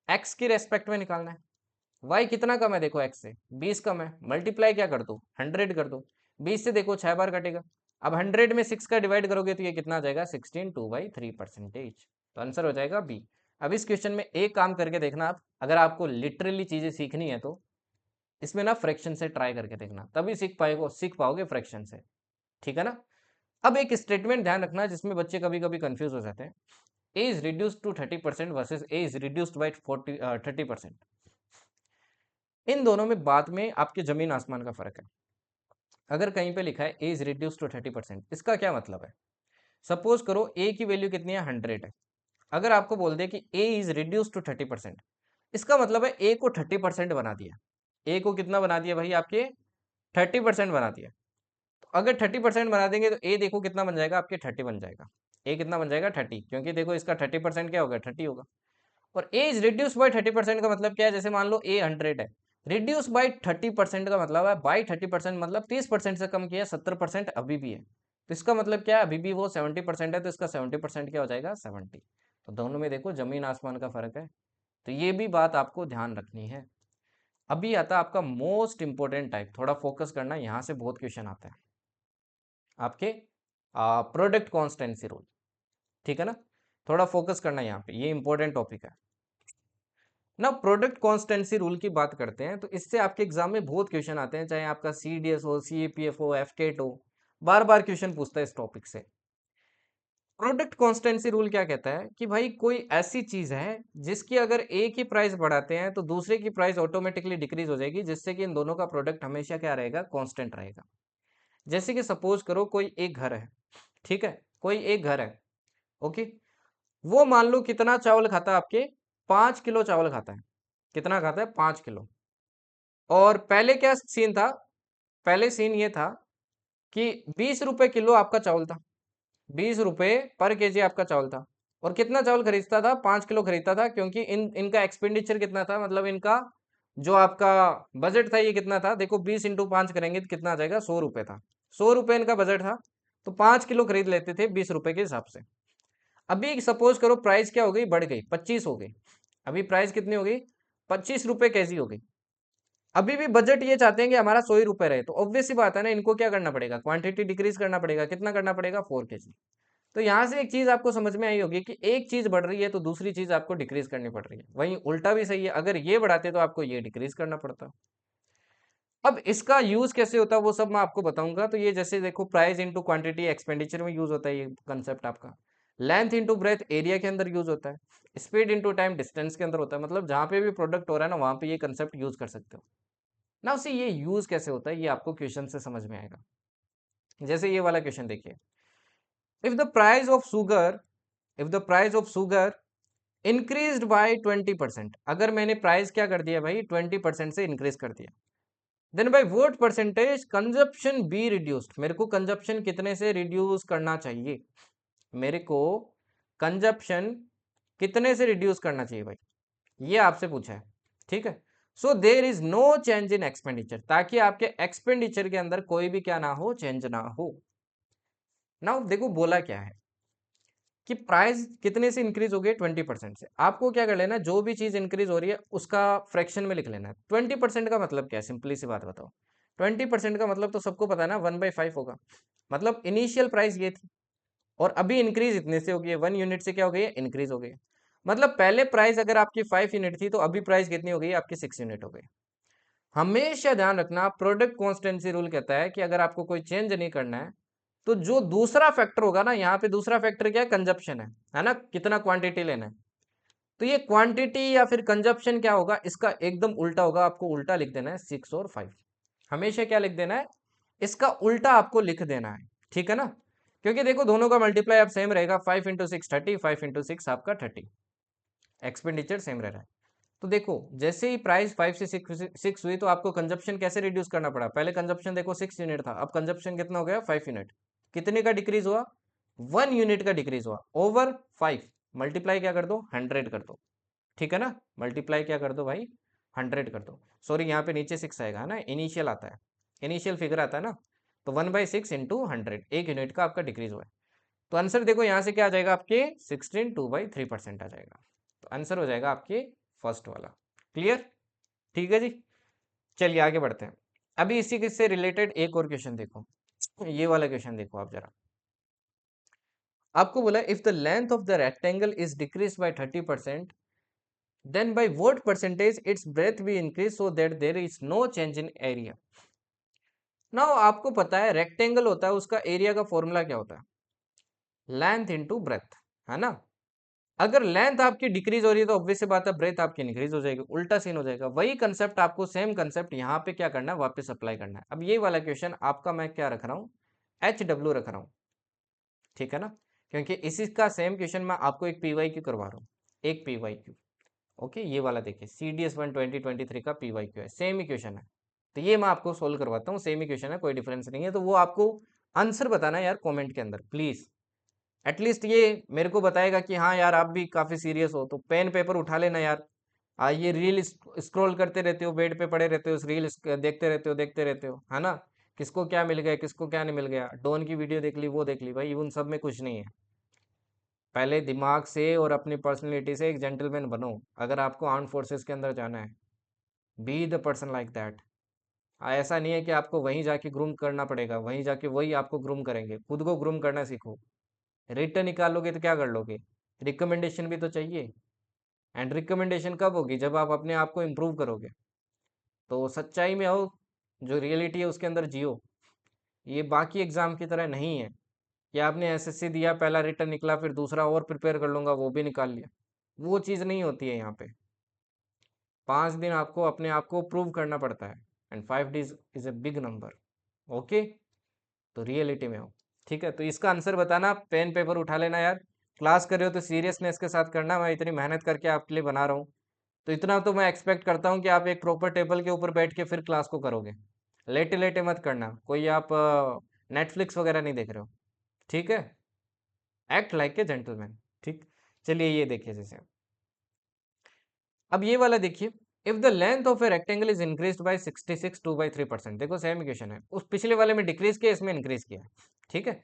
x के रेस्पेक्ट में निकालना है, y कितना कम है देखो x से 20 कम है, मल्टीप्लाई क्या कर दो 100 कर दो, 20 से देखो 6 बार कटेगा, अब 100 में 6 का डिवाइड करोगे तो ये कितना आ जाएगा 16 2/3%, तो आंसर हो जाएगा बी। अब इस क्वेश्चन में एक काम करके देखना आप, अगर आपको लिटरली चीजें सीखनी है तो इसमें ना फ्रैक्शन से ट्राई करके देखना, तभी सीख पाओगे फ्रैक्शन से, ठीक है ना। अब एक स्टेटमेंट ध्यान रखना जिसमें बच्चे कभी कभी कंफ्यूज हो जाते हैं, A is reduced to 30% versus A is reduced by 30%, इन दोनों में बात में आपके जमीन आसमान का फर्क है। अगर कहीं पे लिखा है ए इज रिड्यूस टू 30%, इसका क्या मतलब है, सपोज करो ए की वैल्यू कितनी है 100 है, अगर आपको बोल दे कि ए इज रिड्यूस टू 30%, इसका मतलब है ए को 30% बना दिया, ए को कितना बना दिया भाई आपके 30% बना दिया। तो अगर 30% बना देंगे तो ए देखो कितना बन जाएगा आपके 30 बन जाएगा, ए कितना बन जाएगा 30, क्योंकि देखो इसका 30% क्या होगा 30 होगा। और ए इज रिड्यूस बाई 30% का मतलब क्या है, जैसे मान लो ए 100 है, रिड्यूस बाई 30% का मतलब है बाई 30% मतलब 30% से कम किया, 70% अभी भी है, तो इसका मतलब क्या है अभी भी वो 70% है, तो इसका 70% क्या हो जाएगा 70। तो दोनों में देखो जमीन आसमान का फर्क है, तो ये भी बात आपको ध्यान रखनी है। अभी आता है आपका मोस्ट इंपोर्टेंट टाइप, थोड़ा फोकस करना, यहाँ से बहुत क्वेश्चन आते हैं आपके प्रोडक्ट कॉन्स्टेंसी रूल, ठीक है ना, थोड़ा फोकस करना यहाँ पे, ये इंपॉर्टेंट टॉपिक है ना। प्रोडक्ट कॉन्स्टेंसी रूल की बात करते हैं तो इससे आपके एग्जाम में बहुत क्वेश्चन आते हैं, चाहे आपका सीडीएस हो, सीएपीएफ हो, एफकेट हो, बार बार क्वेश्चन पूछता है इस टॉपिक से। प्रोडक्ट कॉन्स्टेंसी रूल क्या कहता है कि भाई कोई ऐसी चीज है जिसकी अगर एक ही प्राइस बढ़ाते हैं तो दूसरे की प्राइस ऑटोमेटिकली डिक्रीज हो जाएगी, जिससे कि इन दोनों का प्रोडक्ट हमेशा क्या रहेगा कांस्टेंट रहेगा। जैसे कि सपोज करो कोई एक घर है, ठीक है, कोई एक घर है, ओके, वो मान लो कितना चावल खाता है आपके 5 किलो चावल खाता है, कितना खाता है 5 किलो। और पहले क्या सीन था, पहले सीन ये था कि 20 रुपए किलो आपका चावल था, 20 रुपए पर केजी आपका चावल था, और कितना चावल खरीदता था 5 किलो खरीदता था, क्योंकि इनका एक्सपेंडिचर कितना था, मतलब इनका जो आपका बजट था ये कितना था, देखो 20 × 5 करेंगे तो कितना आ जाएगा 100 रुपए था, 100 रुपए इनका बजट था, तो 5 किलो खरीद लेते थे 20 रुपए के हिसाब से। अभी सपोज करो प्राइस क्या हो गई बढ़ गई 25 हो गई, अभी प्राइस कितनी हो गई 25 रुपए केजी हो गई। अभी भी बजट ये चाहते हैं कि हमारा 100 ही रुपए रहे, तो ऑब्वियस सी बात है ना, इनको क्या करना पड़ेगा क्वांटिटी डिक्रीज करना पड़ेगा, कितना करना पड़ेगा 4 kg। तो यहाँ से एक चीज आपको समझ में आई होगी कि एक चीज बढ़ रही है तो दूसरी चीज आपको डिक्रीज करनी पड़ रही है, वहीं उल्टा भी सही है, अगर ये बढ़ाते तो आपको ये डिक्रीज करना पड़ता। अब इसका यूज कैसे होता है वो सब मैं आपको बताऊंगा। तो ये जैसे देखो प्राइस इंटू क्वांटिटी एक्सपेंडिचर में यूज होता है ये कंसेप्ट आपका, लेंथ इंटू ब्रेथ एरिया के अंदर यूज होता है, स्पीड इंटू टाइम डिस्टेंस के अंदर होता है, मतलब जहां पे भी प्रोडक्ट हो रहा है ना वहां पे ये कंसेप्ट यूज कर सकते हो ना। उसे ये यूज कैसे होता है ये आपको क्वेश्चन से समझ में आएगा। जैसे ये वाला क्वेश्चन देखिए, if the price of sugar if the price of sugar increased by 20%, अगर मैंने प्राइस क्या कर दिया भाई 20% से इंक्रीज कर दिया, then by what percentage consumption be reduced, मेरे को कंजप्शन कितने से रिड्यूस करना चाहिए, मेरे को कंजप्शन कितने से रिड्यूस करना चाहिए भाई, ये आपसे पूछा है। ठीक है, so there is no change in expenditure, ताकि आपके एक्सपेंडिचर के अंदर कोई भी क्या ना हो, चेंज ना हो। नाउ देखो बोला क्या है कि प्राइस कितने से इंक्रीज हो गई, 20% से। आपको क्या कर लेना है, जो भी चीज इंक्रीज हो रही है उसका फ्रैक्शन में लिख लेना है। 20% का मतलब क्या है, सिंपली सी बात बताओ। 20% का मतलब तो सबको पता है ना, 1/5 होगा। मतलब इनिशियल प्राइस ये थी और अभी इंक्रीज इतने से हो गई है, 1 यूनिट से क्या हो गई है, इंक्रीज हो गई है। मतलब पहले प्राइस अगर आपकी 5 यूनिट थी तो अभी प्राइस कितनी हो गई है, आपकी 6 यूनिट हो गई। हमेशा ध्यान रखना, प्रोडक्ट कॉन्स्टेंसी रूल कहता है कि अगर आपको कोई चेंज नहीं करना है तो जो दूसरा फैक्टर होगा ना, यहाँ पे दूसरा फैक्टर क्या है, कंजप्शन है ना, कितना क्वांटिटी लेना है। तो ये क्वांटिटी या फिर कंजप्शन क्या होगा, इसका एकदम उल्टा होगा। आपको उल्टा लिख देना है 6 और 5, हमेशा क्या लिख देना है, इसका उल्टा आपको लिख देना है। ठीक है ना, क्योंकि देखो दोनों का मल्टीप्लाई अब सेम रहेगा, 5 × 6 30, 5 × 6 आपका 30, एक्सपेंडिचर सेम रह रहा है। तो देखो जैसे ही प्राइस 5 से 6 हुई तो आपको कंजप्शन कैसे रिड्यूस करना पड़ा, पहले कंजप्शन देखो 6 यूनिट था, अब कंजप्शन कितना हो गया, 5 यूनिट। कितने का डिक्रीज हुआ, 1 यूनिट का डिक्रीज हुआ ओवर 5। मल्टीप्लाई क्या कर दो, 100 कर दो। ठीक है ना, मल्टीप्लाई क्या कर दो भाई, 100 कर दो। सॉरी यहाँ पे नीचे 6 आएगा है ना, इनिशियल आता है, इनिशियल फिगर आता है ना। तो 1/6 इंटू 100, 1 यूनिट का आपका डिक्रीज हुआ है। तो आंसर देखो यहाँ से क्या आ जाएगा आपके 16 2/3% आ जाएगा। तो आंसर हो जाएगा आपके फर्स्ट वाला। क्लियर, ठीक है जी। चलिए आगे बढ़ते हैं। अभी इसी के से रिलेटेड एक और क्वेश्चन देखो, ये वाला क्वेश्चन देखो आप जरा। आपको बोला if the length of the rectangle is decrease by 30%, then by what percentage its breadth be increase so that there is no change in area. Now आपको पता है रेक्टेंगल होता है, उसका एरिया का फॉर्मूला क्या होता है, लेंथ इनटू ब्रेथ, है ना। अगर लेंथ आपकी डिक्रीज हो रही है तो ऑब्वियस सी बात है ब्रेथ आपकी इंक्रीज हो जाएगी, उल्टा सीन हो जाएगा। वही कंसेप्ट आपको, सेम कंसेप्ट यहाँ पे क्या करना है, वापस अप्लाई करना है। अब ये वाला क्वेश्चन आपका मैं क्या रख रहा हूँ, HW रख रहा हूँ। ठीक है ना, क्योंकि इसी का सेम क्वेश्चन मैं आपको एक PYQ करवा रहा हूँ, एक PYQ। ओके, ये वाला देखिए CDS1 2023 का PYQ है, सेम ही क्वेश्चन है। तो ये मैं आपको सोल्व करवाता हूँ, सेम ही क्वेश्चन है, कोई डिफरेंस नहीं है। तो वो आपको आंसर बताना है यार कमेंट के अंदर प्लीज। एटलीस्ट ये मेरे को बताएगा कि हाँ यार आप भी काफी सीरियस हो। तो पेन पेपर उठा लेना यार। ये रील स्क्रॉल करते रहते हो, बेड पे पड़े रहते हो, रील देखते रहते हो, है ना। किसको क्या मिल गया, किसको क्या नहीं मिल गया, डॉन की वीडियो देख ली, वो देख ली, भाई उन सब में कुछ नहीं है। पहले दिमाग से और अपनी पर्सनैलिटी से एक जेंटलमैन बनो। अगर आपको आर्म फोर्सेस के अंदर जाना है, be the person like that. ऐसा नहीं है कि आपको वहीं जाके ग्रूम करना पड़ेगा, वहीं जाके वही आपको ग्रूम करेंगे। खुद को ग्रूम करना सीखो। रिटर्न निकालोगे तो क्या कर लोगे, रिकमेंडेशन भी तो चाहिए। एंड रिकमेंडेशन कब होगी, जब आप अपने आप को इम्प्रूव करोगे। तो सच्चाई में आओ, जो रियलिटी है उसके अंदर जियो। ये बाकी एग्जाम की तरह नहीं है कि आपने SSC दिया, पहला रिटर्न निकला, फिर दूसरा और प्रिपेयर कर लूंगा, वो भी निकाल लिया। वो चीज़ नहीं होती है यहाँ पे। 5 दिन आपको अपने आप को प्रूव करना पड़ता है, and 5 days is a big number. Okay, तो रियलिटी में हो। ठीक है, तो इसका आंसर बताना, पेन पेपर उठा लेना यार। क्लास कर रहे हो तो सीरियसनेस के साथ करना, मैं इतनी मेहनत करके आपके लिए बना रहा हूँ। तो इतना तो मैं एक्सपेक्ट करता हूँ कि आप एक प्रॉपर टेबल के ऊपर बैठ के फिर क्लास को करोगे। लेटे लेटे मत करना, कोई आप नेटफ्लिक्स वगैरह नहीं देख रहे हो। ठीक है, एक्ट लाइक ए जेंटलमैन। ठीक, चलिए ये देखिए जैसे, अब ये वाला देखिए, if the length of a rectangle is increase bye 66 2/3%। देखो सेम इक्वेशन है, उस पिछले वाले में डिक्रीज किया, इसमें इंक्रीज किया। ठीक है,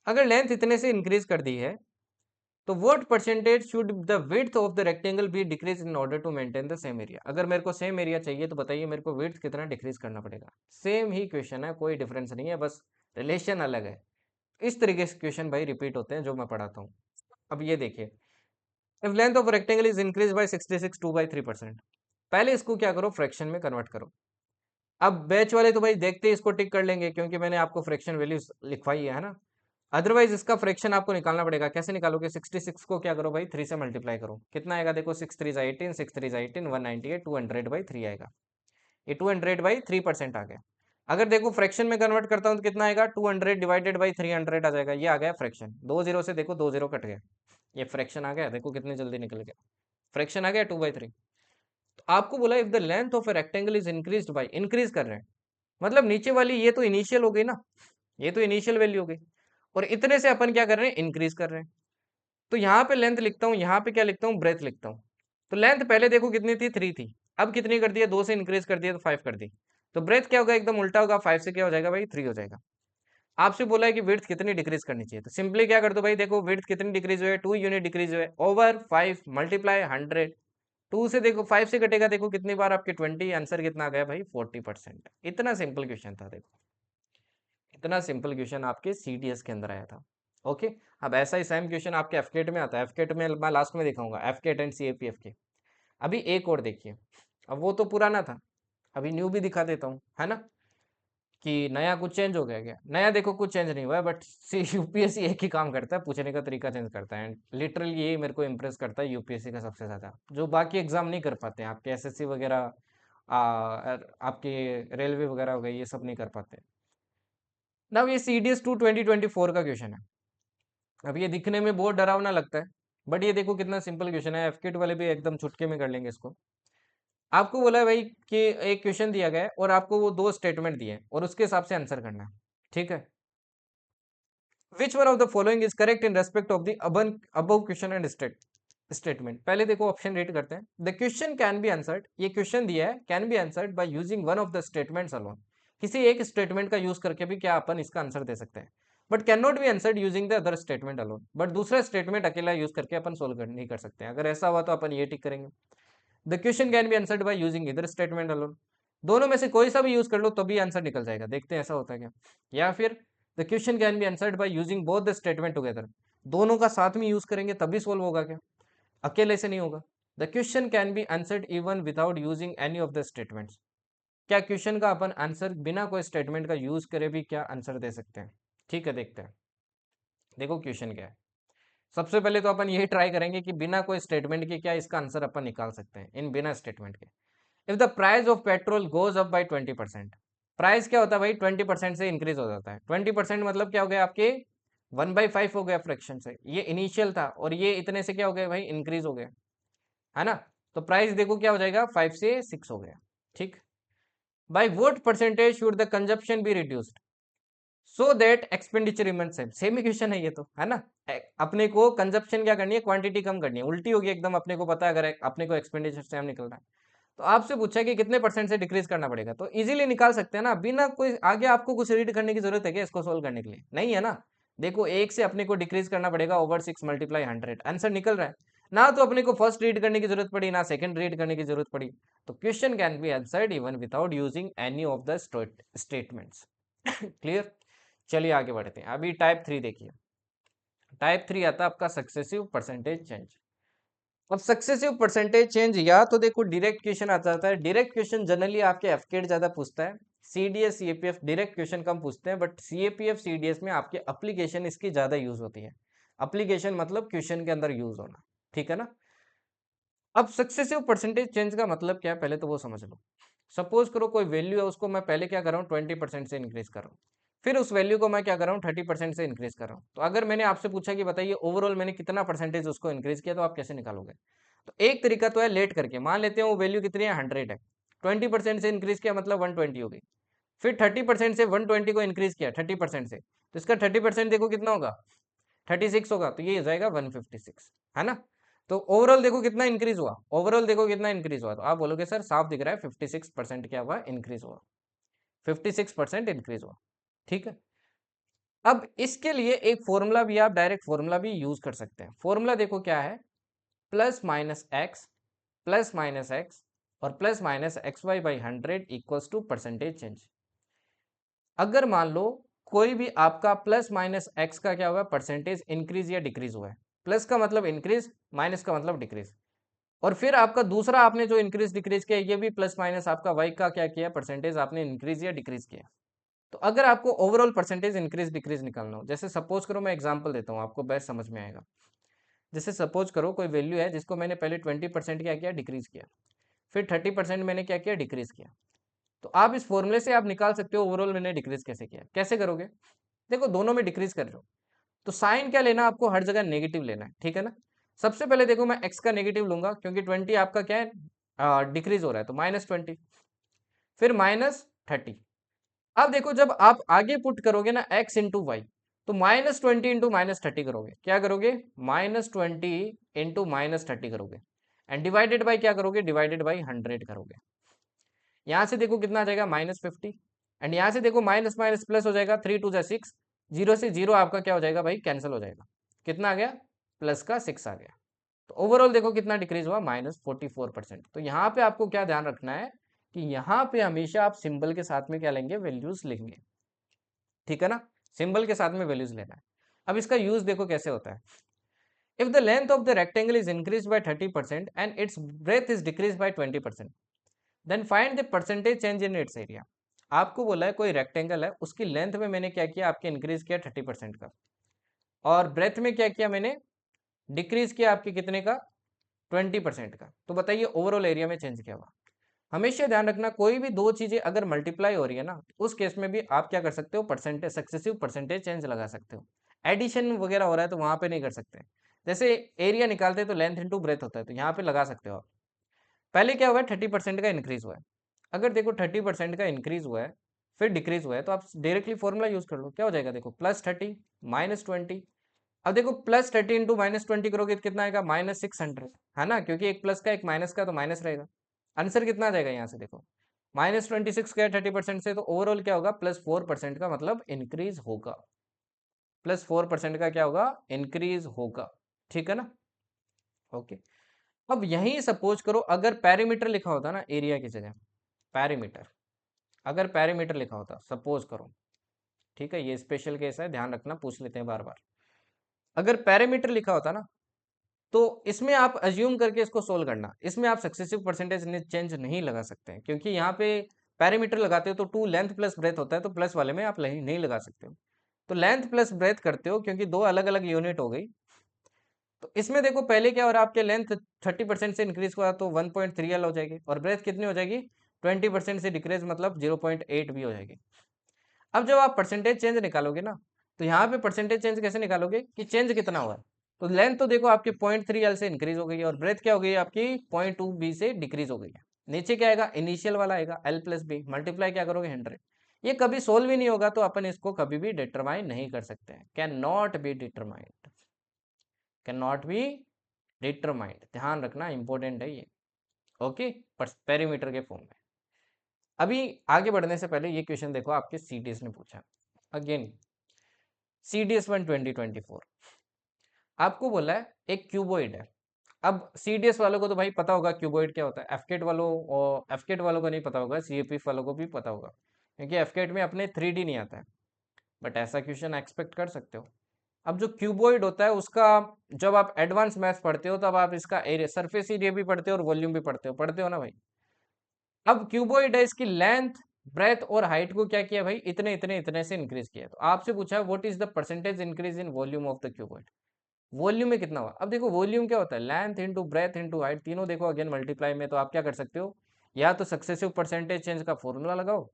अगर लेंथ इतने से इंक्रीज कर दी है तो what percentage should the width of the rectangle be decrease in order to maintain the same area. अगर मेरे को सेम एरिया चाहिए तो बताइए मेरे को विड्थ कितना डिक्रीज करना पड़ेगा। सेम ही क्वेश्चन है, कोई डिफरेंस नहीं है, बस रिलेशन अलग है। इस तरीके से क्वेश्चन भाई रिपीट होते हैं जो मैं पढ़ाता हूँ। अब ये देखिए, if length of rectangle is increase bye 66 2/3%, पहले इसको क्या करो, फ्रैक्शन में कन्वर्ट करो। अब बैच वाले तो भाई देखते ही इसको टिक कर लेंगे, क्योंकि मैंने आपको फ्रैक्शन वैल्यूज लिखवाई है ना। अदरवाइज इसका फ्रैक्शन आपको निकालना पड़ेगा। कैसे निकालोगे, 66 को क्या करो भाई, 3 से मल्टीप्लाई करो। कितना आएगा देखो, 6 3 18, 6 3 18, 198, 200/3 आएगा। ये 200/3% आ गया। अगर देखो फ्रैक्शन में कन्वर्ट करता हूँ तो कितना आएगा, 200 डिवाइडेड बाई 300 आ जाएगा। ये आ गया फ्रैक्शन, 2 जीरो से देखो 2 जीरो कट गया, ये फ्रैक्शन आ गया, देखो कितनी जल्दी निकल गया, फ्रैक्शन आ गया 2/3। तो आपको बोला if the length of a rectangle is increase by, increase कर रहे हैं मतलब नीचे वाली ये तो इनिशियल हो गई ना, ये तो इनिशियल वैल्यू हो गई, और इतने से अपन क्या कर रहे हैं, इंक्रीज कर रहे हैं। तो यहाँ पे लेंथ लिखता हूँ, यहाँ पे क्या लिखता हूँ, ब्रेथ लिखता हूँ। तो लेंथ पहले देखो कितनी थी, 3 थी, अब कितनी कर दिया, 2 से इंक्रीज कर दिया तो 5 कर दी। तो ब्रेथ क्या होगा, एकदम उल्टा होगा, 5 से क्या हो जाएगा भाई, 3 हो जाएगा। आपसे बोला है कि विड्थ कितनी डिक्रीज करनी चाहिए, तो सिंपली क्या कर दो भाई, देखो विड्थ कितनी डिक्रीज हुई है, 2 यूनिट डिक्रीज हुए, ओवर 5 मल्टीप्लाई 100। 2 से देखो 5 से कटेगा, देखो कितनी बार आपके 20, आंसर कितना आ गया भाई, 40%। इतना सिंपल क्वेश्चन था, देखो इतना सिंपल क्वेश्चन आपके सीडीएस के अंदर आया था। ओके, अब ऐसा ही सेम क्वेश्चन आपके एफकेट में आता है, एफकेट में मैं लास्ट में दिखाऊंगा, एफकेट एंड सीएपीएफ के। अभी एक और देखिए, अब वो तो पुराना था, अभी न्यू भी दिखा देता हूँ, है ना, कि नया कुछ चेंज हो गया क्या, नया देखो कुछ चेंज नहीं हुआ है, बट यूपीएससी एक ही काम करता है, पूछने का तरीका चेंज करता है, एंड लिटरली यही मेरे को इम्प्रेस करता है यूपीएससी का सबसे ज़्यादा, जो बाकी एग्जाम नहीं कर पाते हैं, आपके एसएससी वगैरह, आपके रेलवे वगैरह हो गए, ये सब नहीं कर पाते। ना ये सीडीएस 2024 का क्वेश्चन है। अब ये दिखने में बहुत डरावना लगता है, बट ये देखो कितना सिंपल क्वेश्चन है, एफकेट वाले भी एकदम चुटके में कर लेंगे इसको। आपको बोला है भाई कि एक क्वेश्चन दिया गया है और आपको वो 2 स्टेटमेंट दिए हैं और उसके हिसाब से आंसर करना है, ठीक है। Which one of the following is correct in respect of the above question and statement. पहले देखो ऑप्शन रीड करते हैं। The question can be answered, ये क्वेश्चन दिया है, can be answered by using one of the statements alone. किसी एक statement का यूज करके भी क्या अपन इसका आंसर दे सकते हैं, but can not be answered using the other statement alone. But दूसरा स्टेटमेंट अकेला यूज करके अपन सोल्व नहीं कर सकते, अगर ऐसा हुआ तो अपन ये टिक करेंगे। The question can be answered by using इधर स्टेटमेंट अलोन। दोनों में से कोई सा भी यूज कर लो तभी आंसर निकल जाएगा, देखते हैं ऐसा होता है क्या। या फिर the question can be answered by using both the statement together, दोनों का साथ में यूज करेंगे तभी सोल्व होगा क्या, अकेले से नहीं होगा। The question can be answered even without using any of the statements, क्या क्वेश्चन का अपन आंसर बिना कोई स्टेटमेंट का यूज करे भी क्या आंसर दे सकते हैं। ठीक है, देखते हैं, देखो क्वेश्चन क्या है। सबसे पहले तो अपन यही ट्राई करेंगे कि बिना कोई स्टेटमेंट के क्या इसका आंसर अपन निकाल सकते हैं, इन बिना स्टेटमेंट के। If the price of petrol goes up by 20%, price क्या होता है भाई, 20% से इंक्रीज हो जाता है। 20% मतलब क्या हो गया आपके, 1/5 हो गया फ्रैक्शन से, ये इनिशियल था और ये इतने से क्या हो गया भाई, इंक्रीज हो गया, है ना। तो प्राइस देखो क्या हो जाएगा, 5 से 6 हो गया, ठीक। By vote percentage should the consumption be reduced so that expenditure remain same, same he question है ये तो, है ना। अपने को कंजप्शन क्या करनी है, क्वांटिटी कम करनी है, उल्टी होगी एकदम, अपने को पता है अगर अपने को एक्सपेंडिचर सेम निकल रहा है। तो आपसे पूछा है कि कितने परसेंट से डिक्रीज करना पड़ेगा, तो इजीली निकाल सकते हैं ना, बिना कोई आगे आपको कुछ रीड करने की जरूरत है क्या इसको सोल्व करने के लिए, नहीं है ना। देखो एक से अपने को डिक्रीज करना पड़ेगा, ओवर 6 मल्टीप्लाई 100, आंसर निकल रहा है ना। तो अपने को फर्स्ट रीड करने की जरूरत पड़ी ना सेकंड रीड करने की जरूरत पड़ी। तो question can be answered even without using any of the statements. Clear, चलिए आगे बढ़ते हैं। अभी टाइप 3 देखिए, टाइप 3 आता है आपका सक्सेसिव परसेंटेज चेंज। अब सक्सेसिव परसेंटेज चेंज या तो देखो डायरेक्ट क्वेश्चन आ जाता है, डायरेक्ट क्वेश्चन जनरली आपके एफकेट ज्यादा पूछता है, सीडीएस सीएपीएफ डायरेक्ट क्वेश्चन कम पूछते हैं, बट सीएपीएफ सीडीएस में आपके एप्लीकेशन इसकी ज्यादा यूज होती है। एप्लीकेशन मतलब क्वेश्चन के अंदर यूज होना, ठीक है ना। अब सक्सेसिव परसेंटेज चेंज का मतलब क्या है, पहले तो वो समझ लो। सपोज करो कोई वैल्यू है, उसको मैं पहले क्या कर रहा हूँ, 20% से इंक्रीज कर रहा हूँ, फिर उस वैल्यू को मैं क्या कर रहा हूँ, 30% से इंक्रीज कर रहा हूँ। तो अगर मैंने आपसे पूछा कि बताइए ओवरऑल मैंने कितना परसेंटेज उसको इंक्रीज किया, तो आप कैसे निकालोगे। तो एक तरीका तो है लेट करके, मान लेते हैं वो वैल्यू कितनी है, 100 है, 20% से इंक्रीज किया मतलब 120 हो गई, फिर 30% से 120 को इंक्रीज किया 30% से, तो इसका 30% देखो कितना होगा, 36 होगा, तो ये हो जाएगा 156, है ना। तो ओवरऑल देखो कितना इंक्रीज हुआ, ओवरऑल देखो कितना इंक्रीज हुआ, तो आप बोलोगे सर साफ दिख रहा है 56% क्या हुआ, इंक्रीज हुआ, 56% इंक्रीज हुआ, ठीक है। अब इसके लिए एक फॉर्मूला भी, आप डायरेक्ट फॉर्मूला भी यूज कर सकते हैं। फॉर्मूला देखो क्या है, plus minus x plus minus x और plus minus x y by 100 equals to percentage change. अगर मान लो कोई भी आपका प्लस माइनस एक्स का क्या हुआ, परसेंटेज इंक्रीज या डिक्रीज हुआ है, प्लस का मतलब इंक्रीज, माइनस का मतलब डिक्रीज, और फिर आपका दूसरा आपने जो इंक्रीज डिक्रीज किया ये भी प्लस माइनस आपका वाई का क्या किया, परसेंटेज आपने इंक्रीज या डिक्रीज किया। तो अगर आपको ओवरऑल परसेंटेज इंक्रीज डिक्रीज निकालना हो, जैसे सपोज करो, मैं एग्जांपल देता हूँ आपको बेस्ट समझ में आएगा। जैसे सपोज करो कोई वैल्यू है जिसको मैंने पहले 20% क्या किया, डिक्रीज किया, फिर 30% मैंने क्या किया, डिक्रीज किया। तो आप इस फॉर्मूले से आप निकाल सकते हो ओवरऑल मैंने डिक्रीज कैसे किया। कैसे करोगे, देखो दोनों में डिक्रीज कर रहे हो तो साइन क्या लेना, आपको हर जगह नेगेटिव लेना है, ठीक है ना। सबसे पहले देखो मैं x का नेगेटिव लूंगा क्योंकि 20 आपका क्या है डिक्रीज हो रहा है, तो -20, फिर -30। अब देखो जब आप आगे पुट करोगे ना x इंटू वाई, तो -20 इंटू -30 करोगे, क्या करोगे -20 इंटू -30 करोगे, एंड डिवाइडेड बाई क्या करोगे, डिवाइडेड बाई 100 करोगे। यहाँ से देखो कितना आ जाएगा -50, एंड यहाँ से देखो माइनस माइनस प्लस हो जाएगा, 3 2 6, जीरो से जीरो आपका क्या हो जाएगा भाई, कैंसिल हो जाएगा। कितना आ गया, प्लस का 6 आ गया। तो ओवरऑल देखो कितना डिक्रीज हुआ, -44%। तो यहाँ पे आपको क्या ध्यान रखना है कि यहाँ पे हमेशा आप सिंबल के साथ में क्या लेंगे, वैल्यूज लेंगे, ठीक है ना। सिंबल के साथ में वैल्यूज लेना है। अब इसका यूज देखो कैसे होता है। If the length of the rectangle is increase by 30% and its breadth is decrease by 20%, then find the percentage change in its area. आपको बोला है कोई रेक्टेंगल है, उसकी लेंथ में मैंने क्या किया, आपके इंक्रीज किया 30% का, और ब्रेथ में क्या किया मैंने, डिक्रीज किया आपके कितने का, 20% का। तो बताइए ओवरऑल एरिया में चेंज क्या हुआ। हमेशा ध्यान रखना कोई भी दो चीजें अगर मल्टीप्लाई हो रही है ना, उस केस में भी आप क्या कर सकते हो, परसेंटेज सक्सेसिव परसेंटेज चेंज लगा सकते हो। एडिशन वगैरह हो रहा है तो वहां पे नहीं कर सकते। जैसे एरिया निकालते हैं तो लेंथ इंटू ब्रेथ होता है, तो यहाँ पे लगा सकते हो आप। पहले क्या हुआ है, 30% का इंक्रीज हुआ है। अगर देखो 30% का इंक्रीज हुआ है फिर डिक्रीज हुआ है, तो आप डायरेक्टली फॉर्मूला यूज कर लो, क्या हो जाएगा देखो, +30 -20। अब देखो +30 इंटू -20 करोगे तो कितना आएगा, -600, है ना, क्योंकि एक प्लस का एक माइनस का तो माइनस रहेगा। आंसर कितना आ जाएगा यहाँ से देखो, -26 का 30% से, तो ओवरऑल क्या होगा, +4% का मतलब इंक्रीज होगा। +4% का क्या होगा, इंक्रीज होगा, ठीक है ना। ओके, अब यही सपोज करो अगर पैरीमीटर लिखा होता ना एरिया की जगह, पैरीमीटर, अगर पैरीमीटर लिखा होता सपोज करो, ठीक है, ये स्पेशल केस है, ध्यान रखना, पूछ लेते हैं बार बार। अगर पैरामीटर लिखा होता ना, तो इसमें आप अज्यूम करके इसको सोल्व करना, इसमें आप सक्सेसिव परसेंटेज चेंज नहीं लगा सकते हैं, क्योंकि यहाँ पे पैरामीटर लगाते हो तो 2 लेंथ प्लस ब्रेथ होता है, तो प्लस वाले में आप नहीं लगा सकते हो। तो लेंथ प्लस ब्रेथ करते हो क्योंकि दो अलग अलग यूनिट हो गई। तो इसमें देखो पहले क्या हो रहा है, आपके लेंथ 30% से इंक्रीज हुआ तो 1.3 L हो जाएगी, और ब्रेथ कितनी हो जाएगी, 20% से डिक्रीज मतलब 0.8 भी हो जाएगी। अब जब आप परसेंटेज चेंज निकालोगे ना, तो यहाँ पे परसेंटेज चेंज कैसे निकालोगे कि चेंज कितना हुआ है। तो लेंथ तो देखो आपकी 0.3 L से इंक्रीज हो गई है, और ब्रेथ क्या हो गई है आपकी 0.2 B से डिक्रीज हो गई है। नीचे क्या आएगा, इनिशियल वाला आएगा L प्लस बी, मल्टीप्लाई क्या करोगे 100। ये कभी सोल्व ही नहीं होगा, तो अपन इसको कभी भी डिटरमाइन नहीं कर सकते हैं, can not be determined, can not be determined, ध्यान रखना इंपॉर्टेंट है ये। ओके, पेरीमीटर के फॉर्म में। अभी आगे बढ़ने से पहले ये क्वेश्चन देखो, आपके सीडीएस ने पूछा, अगेन CDS 1 2024, आपको बोला है एक क्यूबॉइड है। अब CDS वालों को तो भाई पता होगा क्यूबॉइड क्या होता है, एफकेट वालों, और एफकेट वालों को नहीं पता होगा, CAPF वालों को भी पता होगा, क्योंकि एफकेट में अपने 3D नहीं आता है, बट ऐसा क्वेश्चन एक्सपेक्ट कर सकते हो। अब जो क्यूबॉइड होता है उसका, जब आप एडवांस मैथ्स पढ़ते हो तब आप इसका एरिया, सरफेस एरिया भी पढ़ते हो और वॉल्यूम भी पढ़ते हो ना भाई। अब क्यूबॉइड है, इसकी लेंथ ब्रेथ और हाइट को क्या किया भाई, इतने इतने इतने से इंक्रीज किया। तो आपसे पूछा है what is the percentage increase in volume of the cuboid, volume में कितना हुआ। अब देखो वॉल्यूम क्या होता है, length into breadth into height, तीनों देखो अगेन मल्टीप्लाई में, तो आप क्या कर सकते हो, या तो सक्सेसिव परसेंटेज चेंज का फॉर्मूला लगाओ,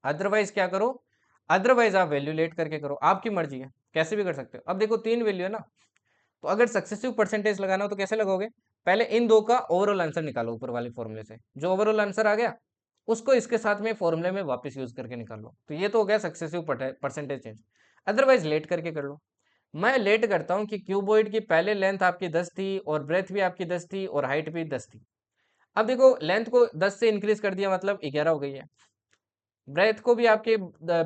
अदरवाइज क्या करो, अदरवाइज आप वैल्यू लेट करके करो, आपकी मर्जी है, कैसे भी कर सकते हो। अब देखो तीन वैल्यू है ना, तो अगर सक्सेसिव परसेंटेज लगाना हो तो कैसे लगोगे, पहले इन दो का ओवरऑल आंसर निकालो ऊपर वाले फॉर्मूले से, जो ओवरऑल आंसर आ गया उसको इसके साथ में फॉर्मूले में वापस यूज करके निकाल लो, तो ये तो हो गया successive percentage change. Otherwise late करके कर लो। मैं लेट करता हूँ कि क्यूबॉइड की पहले लेंथ आपकी 10 थी, और ब्रेथ भी आपकी 10 थी, और हाइट भी 10 थी। अब देखो लेंथ को 10 से इंक्रीज कर दिया मतलब 11 हो गई है, ब्रेथ को भी आपके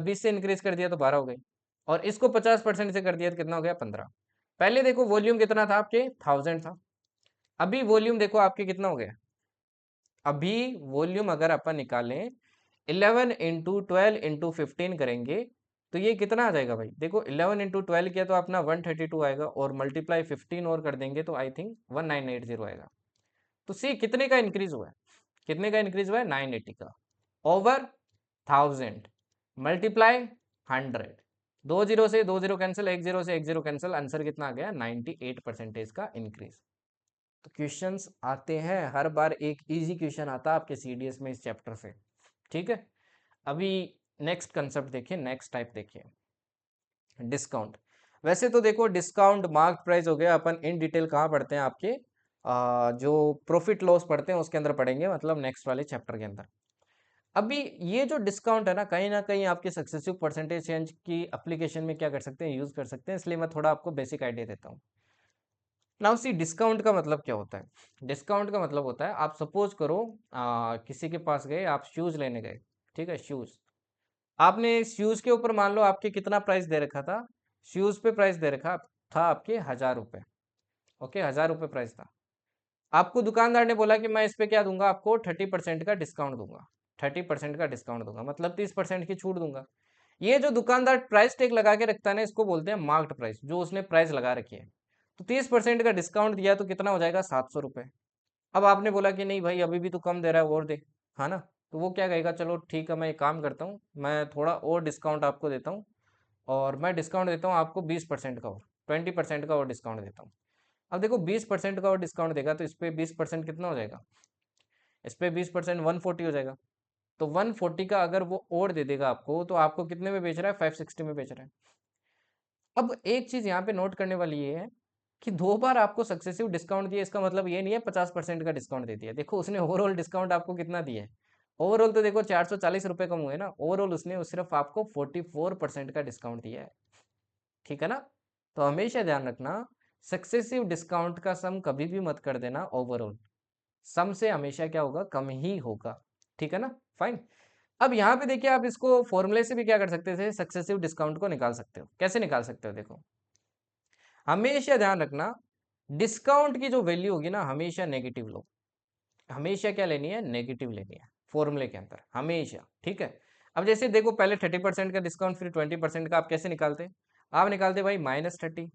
20 से इंक्रीज कर दिया तो 12 हो गई, और इसको 50% से कर दिया तो कितना हो गया, 15। पहले देखो वॉल्यूम कितना था आपके, 1000 था। अभी वॉल्यूम देखो आपके कितना हो गया, अभी वॉल्यूम अगर अपन निकालें 11 इंटू 12 इंटू 15 करेंगे, तो ये कितना आ जाएगा भाई, देखो 11 इंटू 12 किया तो अपना 132 आएगा, और मल्टीप्लाई 15 और कर देंगे तो आई थिंक 1980 आएगा। तो सी कितने का इंक्रीज हुआ है, कितने का इंक्रीज हुआ है, 980 का, ओवर 1000 मल्टीप्लाई 100, दो जीरो से दो जीरो कैंसिल, एक जीरो से एक जीरो कैंसिल, आंसर कितना आ गया, 98% का इंक्रीज। तो क्वेश्चंस आते हैं हर बार, एक इजी क्वेश्चन आता है आपके CDS में इस चैप्टर से, ठीक है। अभी नेक्स्ट कंसेप्ट देखिए, नेक्स्ट टाइप देखिए, डिस्काउंट। वैसे तो देखो डिस्काउंट मार्क प्राइस हो गया, अपन इन डिटेल कहाँ पढ़ते हैं आपके जो प्रॉफिट लॉस पढ़ते हैं उसके अंदर पढ़ेंगे, मतलब नेक्स्ट वाले चैप्टर के अंदर। अभी ये जो डिस्काउंट है ना कहीं आपके सक्सेसिव परसेंटेज चेंज की एप्लीकेशन में क्या कर सकते हैं, यूज कर सकते हैं, इसलिए मैं थोड़ा आपको बेसिक आइडिया देता हूँ। नाउ सी डिस्काउंट का मतलब क्या होता है। डिस्काउंट का मतलब होता है, आप सपोज करो किसी के पास गए, आप शूज लेने गए, ठीक है, शूज। आपने शूज के ऊपर मान लो आपके कितना प्राइस दे रखा था, शूज पे प्राइस दे रखा था आपके 1000 रुपये। ओके, 1000 रुपये प्राइस था। आपको दुकानदार ने बोला कि मैं इस पे क्या दूंगा, आपको 30% का डिस्काउंट दूंगा, 30% का डिस्काउंट दूंगा, मतलब 30% की छूट दूंगा। ये जो दुकानदार प्राइस टैग लगा के रखता है ना, इसको बोलते हैं मार्क्ड प्राइस, जो उसने प्राइस लगा रखी है। तो 30% का डिस्काउंट दिया तो कितना हो जाएगा, 700 रुपये। अब आपने बोला कि नहीं भाई अभी भी तो कम दे रहा है, और दे, है ना। तो वो क्या कहेगा, चलो ठीक है, मैं एक काम करता हूँ, मैं थोड़ा और डिस्काउंट आपको देता हूँ, और मैं डिस्काउंट देता हूँ आपको 20% का, और 20% का और डिस्काउंट देता हूँ। अब देखो 20% का और डिस्काउंट देगा तो इस पे 20% कितना हो जाएगा, इस पे 20% 140 हो जाएगा। तो 140 का अगर वो और दे देगा आपको, तो आपको कितने में बेच रहा है, 560 में बेच रहा है। अब एक चीज यहाँ पे नोट करने वाली ये है कि 2 बार आपको सक्सेसिव डिस्काउंट दिया, इसका मतलब ये नहीं है 50% का डिस्काउंट दे दिया। देखो उसने ओवरऑल डिस्काउंट आपको कितना दिया है, ओवरऑल तो देखो 440 रुपये कम हुए ना, ओवरऑल उसने सिर्फ आपको 44% का डिस्काउंट दिया है, ठीक है ना। तो हमेशा ध्यान रखना, सक्सेसिव डिस्काउंट का सम कभी भी मत कर देना ओवरऑल, सम से हमेशा क्या होगा, कम ही होगा, ठीक है ना। फाइन। अब यहाँ पे देखिए, आप इसको फॉर्मूले से भी क्या कर सकते थे, सक्सेसिव डिस्काउंट को निकाल सकते हो। कैसे निकाल सकते हो, देखो हमेशा ध्यान रखना, डिस्काउंट की जो वैल्यू होगी ना, हमेशा नेगेटिव लो, हमेशा क्या लेनी है, नेगेटिव लेनी है फॉर्मूले के अंदर हमेशा, ठीक है। अब जैसे देखो पहले 30% का डिस्काउंट, फिर 20% का, आप कैसे निकालते, आप निकालते भाई -30